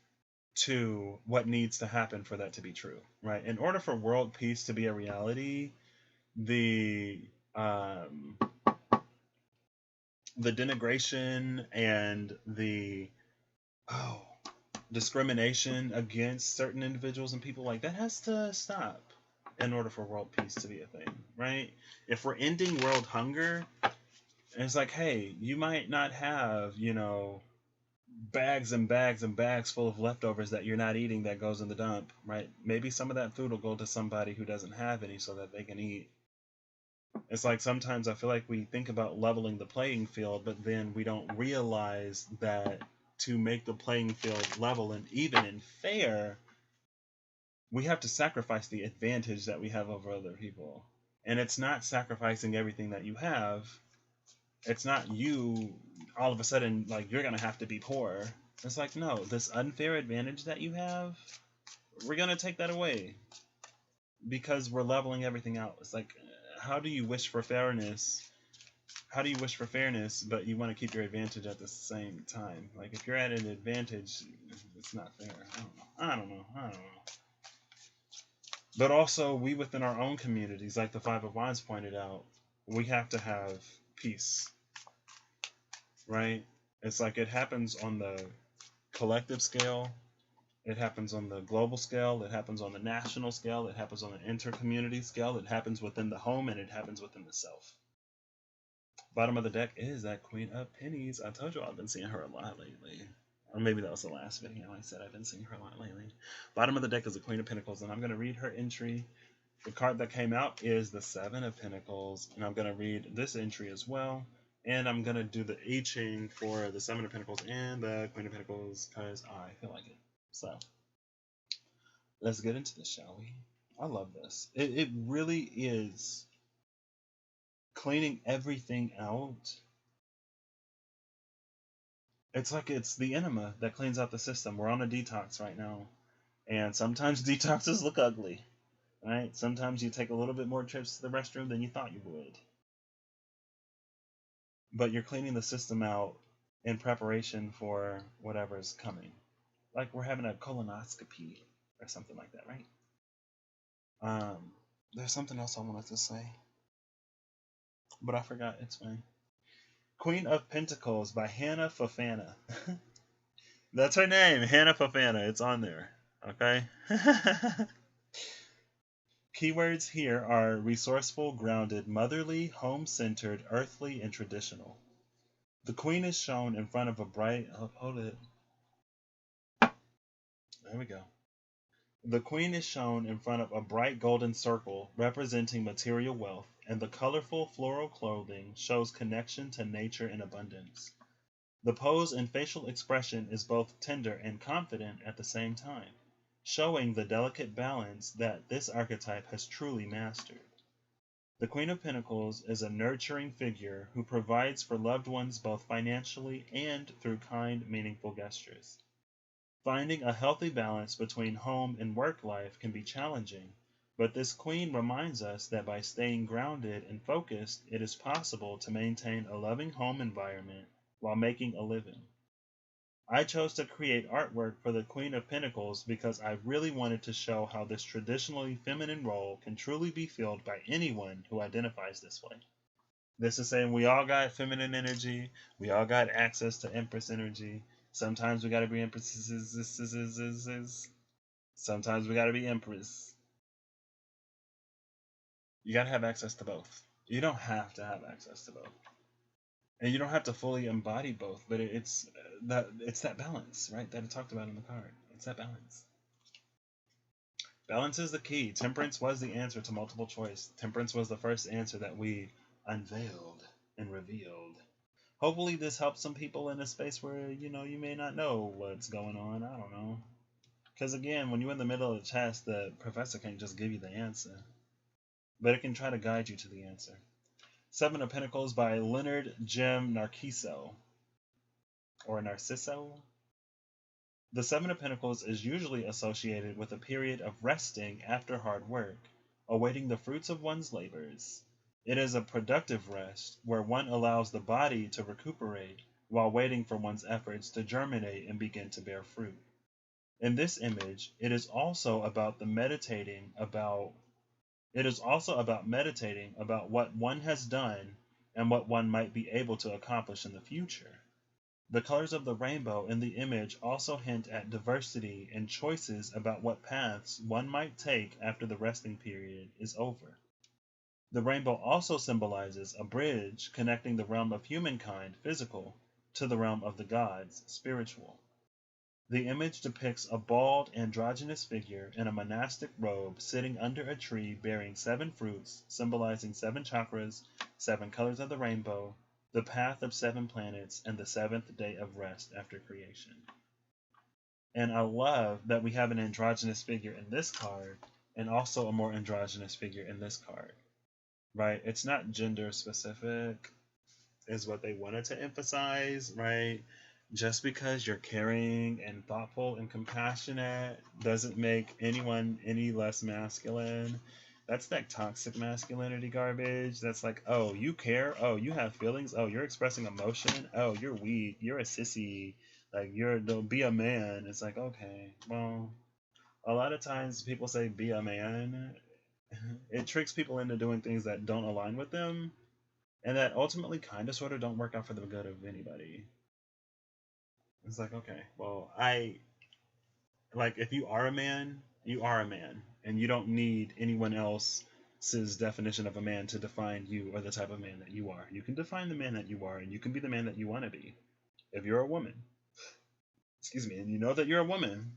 to what needs to happen for that to be true, right? In order for world peace to be a reality, the um, the denigration and the oh discrimination against certain individuals and people like that has to stop in order for world peace to be a thing, right? If we're ending world hunger, it's like, hey, you might not have, bags and bags and bags full of leftovers that you're not eating that goes in the dump, right? Maybe some of that food will go to somebody who doesn't have any so that they can eat. It's like sometimes I feel like we think about leveling the playing field, but then we don't realize that to make the playing field level and even and fair, we have to sacrifice the advantage that we have over other people. And it's not sacrificing everything that you have. It's not you all of a sudden like you're gonna have to be poor. It's like, no, this unfair advantage that you have, we're gonna take that away because we're leveling everything out. It's like, how do you wish for fairness? How do you wish for fairness, but you want to keep your advantage at the same time? Like, if you're at an advantage, it's not fair. I don't know. But also, we within our own communities, like the Five of Wands pointed out, we have to have peace, right? It's like it happens on the collective scale, it happens on the global scale, it happens on the national scale, it happens on the inter-community scale, it happens within the home, and it happens within the self. Bottom of the deck is that Queen of Pennies. I told you I've been seeing her a lot lately. Or maybe that was the last video I said I've been seeing her a lot lately. Bottom of the deck is the Queen of Pentacles, and I'm going to read her entry. The card that came out is the Seven of Pentacles, and I'm going to read this entry as well. And I'm going to do the I Ching for the Seven of Pentacles and the Queen of Pentacles because I feel like it. So, let's get into this, shall we? I love this. It really is cleaning everything out. It's like it's the enema that cleans out the system. We're on a detox right now. And sometimes detoxes look ugly, right? Sometimes you take a little bit more trips to the restroom than you thought you would. But you're cleaning the system out in preparation for whatever's coming. Like we're having a colonoscopy or something like that, right? There's something else I wanted to say, but I forgot. It's fine. Queen of Pentacles by Hannah Fafana. That's her name, Hannah Fafana. It's on there. Okay? Keywords here are resourceful, grounded, motherly, home-centered, earthly, and traditional. The Queen is shown in front of a bright... Oh, hold it. There we go. The Queen is shown in front of a bright golden circle representing material wealth, and the colorful floral clothing shows connection to nature and abundance. The pose and facial expression is both tender and confident at the same time, showing the delicate balance that this archetype has truly mastered. The Queen of Pentacles is a nurturing figure who provides for loved ones both financially and through kind, meaningful gestures. Finding a healthy balance between home and work life can be challenging, but this Queen reminds us that by staying grounded and focused, it is possible to maintain a loving home environment while making a living. I chose to create artwork for the Queen of Pentacles because I really wanted to show how this traditionally feminine role can truly be filled by anyone who identifies this way. This is saying we all got feminine energy, we all got access to Empress energy. Sometimes we gotta be empresses. Sometimes we gotta be empress. You gotta have access to both. You don't have to have access to both, and you don't have to fully embody both. But it's that balance, right? That I talked about in the card. It's that balance. Balance is the key. Temperance was the answer to multiple choice. Temperance was the first answer that we unveiled and revealed. Hopefully this helps some people in a space where, you may not know what's going on. I don't know. Because again, when you're in the middle of the test, the professor can't just give you the answer. But it can try to guide you to the answer. Seven of Pentacles by Leonard Jim Narciso. Or Narciso? The Seven of Pentacles is usually associated with a period of resting after hard work, awaiting the fruits of one's labors. It is a productive rest, where one allows the body to recuperate, while waiting for one's efforts to germinate and begin to bear fruit. In this image, it is also about meditating about what one has done and what one might be able to accomplish in the future. The colors of the rainbow in the image also hint at diversity and choices about what paths one might take after the resting period is over. The rainbow also symbolizes a bridge connecting the realm of humankind, physical, to the realm of the gods, spiritual. The image depicts a bald, androgynous figure in a monastic robe sitting under a tree bearing 7 fruits, symbolizing 7 chakras, 7 colors of the rainbow, the path of 7 planets, and the seventh day of rest after creation. And I love that we have an androgynous figure in this card and also a more androgynous figure in this card, right? It's not gender specific, is what they wanted to emphasize, right? Just because you're caring and thoughtful and compassionate doesn't make anyone any less masculine. That's that toxic masculinity garbage. That's like, oh, you care? Oh, you have feelings? Oh, you're expressing emotion? Oh, you're weak. You're a sissy. Like, don't be a man. It's like, okay, well, a lot of times people say be a man. It tricks people into doing things that don't align with them and that ultimately kind of sort of don't work out for the good of anybody. It's like, okay, well, if you are a man, you are a man, and you don't need anyone else's definition of a man to define you or the type of man that you are. You can define the man that you are, and you can be the man that you want to be. If you're a woman, excuse me, and you know that you're a woman,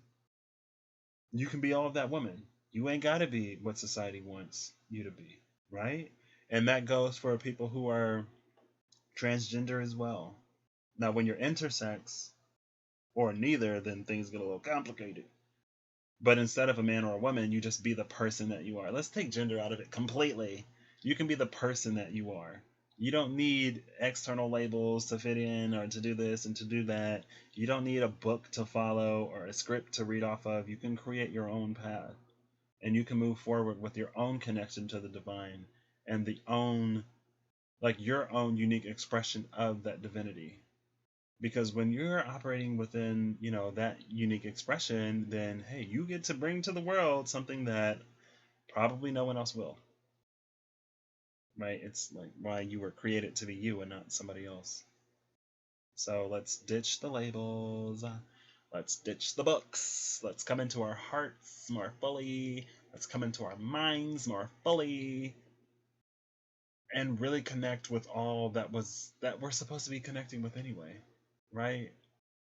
you can be all of that woman. You ain't got to be what society wants you to be, right? And that goes for people who are transgender as well. Now, when you're intersex or neither, then things get a little complicated. But instead of a man or a woman, you just be the person that you are. Let's take gender out of it completely. You can be the person that you are. You don't need external labels to fit in or to do this and to do that. You don't need a book to follow or a script to read off of. You can create your own path. And you can move forward with your own connection to the divine and your own unique expression of that divinity. Because when you're operating within, that unique expression, then hey, you get to bring to the world something that probably no one else will. Right? It's like why you were created to be you and not somebody else. So let's ditch the labels. Let's ditch the books. Let's come into our hearts more fully. Let's come into our minds more fully. And really connect with all that we're supposed to be connecting with anyway. Right?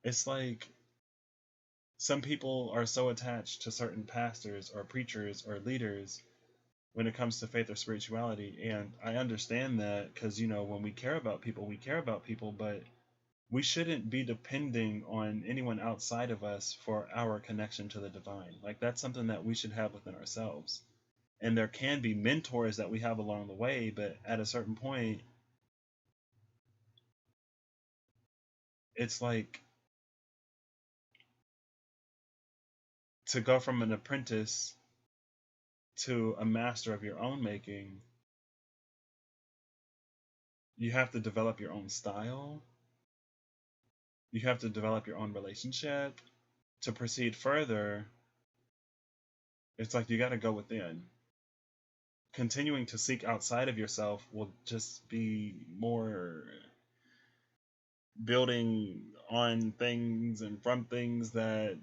It's like some people are so attached to certain pastors or preachers or leaders when it comes to faith or spirituality. And I understand that because, when we care about people, we care about people, but we shouldn't be depending on anyone outside of us for our connection to the divine. Like, that's something that we should have within ourselves. And there can be mentors that we have along the way, but at a certain point, it's like to go from an apprentice to a master of your own making, you have to develop your own style. You have to develop your own relationship. To proceed further, it's like you got to go within. Continuing to seek outside of yourself will just be more building on things and from things that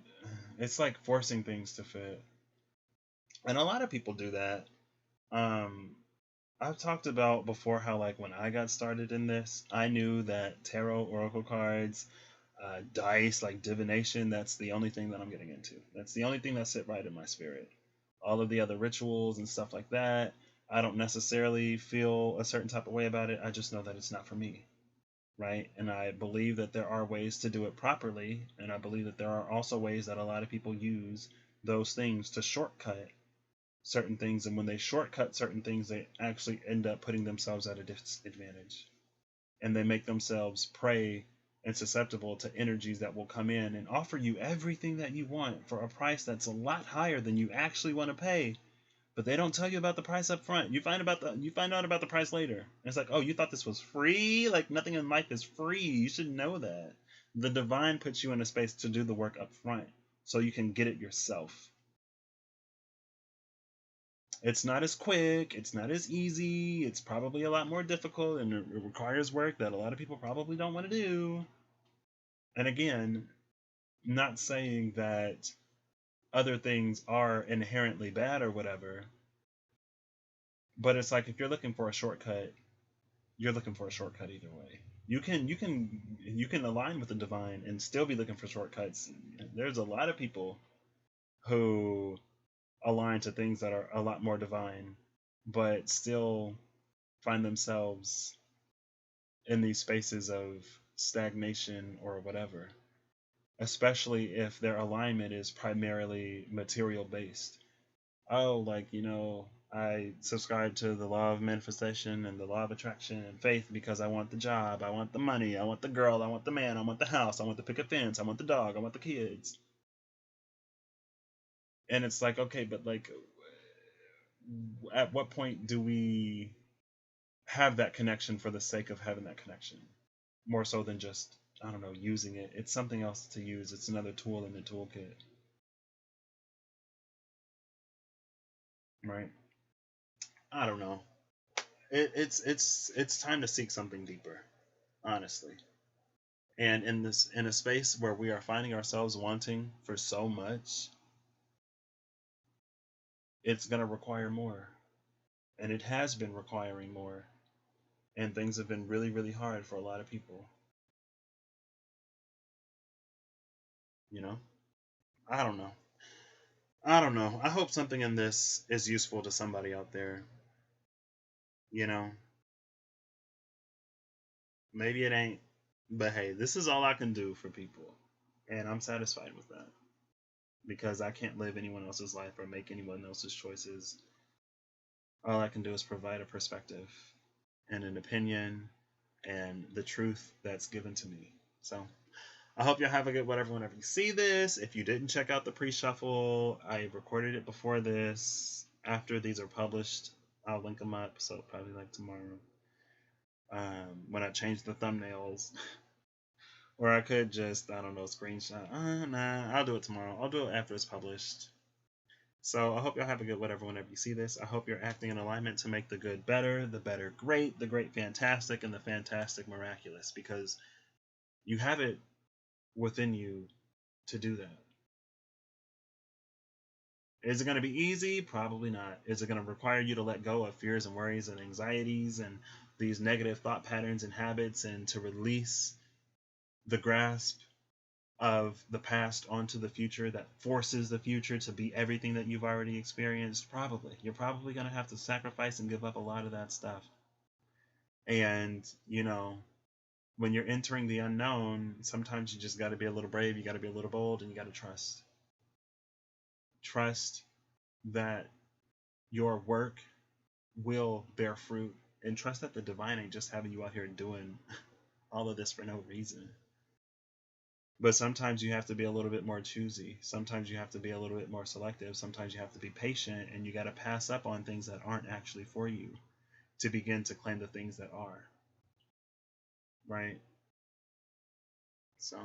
it's like forcing things to fit. And a lot of people do that. I've talked about before how, like, when I got started in this, I knew that tarot, oracle cards, dice, like divination, that's the only thing that I'm getting into. That's the only thing that sit right in my spirit. All of the other rituals and stuff like that, I don't necessarily feel a certain type of way about it. I just know that it's not for me, right? And I believe that there are ways to do it properly, and I believe that there are also ways that a lot of people use those things to shortcut certain things, and when they shortcut certain things, they actually end up putting themselves at a disadvantage, and they make themselves prey and susceptible to energies that will come in and offer you everything that you want for a price that's a lot higher than you actually want to pay, But they don't tell you about the price up front. You find out about the price later. And it's like, oh, you thought this was free? Like nothing in life is free. You should know that. The divine puts you in a space to do the work up front so you can get it yourself. It's not as quick, it's not as easy, it's probably a lot more difficult, and it requires work that a lot of people probably don't want to do. And again, not saying that other things are inherently bad or whatever, but it's like if you're looking for a shortcut, you're looking for a shortcut either way. You can align with the divine and still be looking for shortcuts. There's a lot of people who align to things that are a lot more divine, but still find themselves in these spaces of stagnation or whatever, especially if their alignment is primarily material based. Oh, like, I subscribe to the law of manifestation and the law of attraction and faith because I want the job, I want the money, I want the girl, I want the man, I want the house, I want the picket fence, I want the dog, I want the kids. And it's like, okay, but like, at what point do we have that connection for the sake of having that connection? More so than just, I don't know, using it. It's something else to use. It's another tool in the toolkit. Right? I don't know. It's time to seek something deeper, honestly. And in a space where we are finding ourselves wanting for so much, it's gonna require more. And it has been requiring more. And things have been really, really hard for a lot of people. You know? I don't know. I don't know. I hope something in this is useful to somebody out there. You know, maybe it ain't, but hey, this is all I can do for people. And I'm satisfied with that because I can't live anyone else's life or make anyone else's choices. All I can do is provide a perspective and an opinion and the truth that's given to me. So I hope you'll have a good whatever whenever you see this. If you didn't check out the pre-shuffle, I recorded it before this. After these are published, I'll link them up. So probably like tomorrow. When I change the thumbnails. Or I could just, I don't know, screenshot. Nah, I'll do it tomorrow. I'll do it after it's published. So I hope y'all have a good whatever whenever you see this. I hope you're acting in alignment to make the good better, the better great, the great fantastic, and the fantastic miraculous. Because you have it within you to do that. Is it going to be easy? Probably not. Is it going to require you to let go of fears and worries and anxieties and these negative thought patterns and habits and to release the grasp of the past onto the future that forces the future to be everything that you've already experienced? Probably. You're probably going to have to sacrifice and give up a lot of that stuff. And, when you're entering the unknown, sometimes you just got to be a little brave, you got to be a little bold, and you got to trust. Trust that your work will bear fruit, and trust that the divine ain't just having you out here doing all of this for no reason. But sometimes you have to be a little bit more choosy. Sometimes you have to be a little bit more selective. Sometimes you have to be patient, and you got to pass up on things that aren't actually for you to begin to claim the things that are. Right? So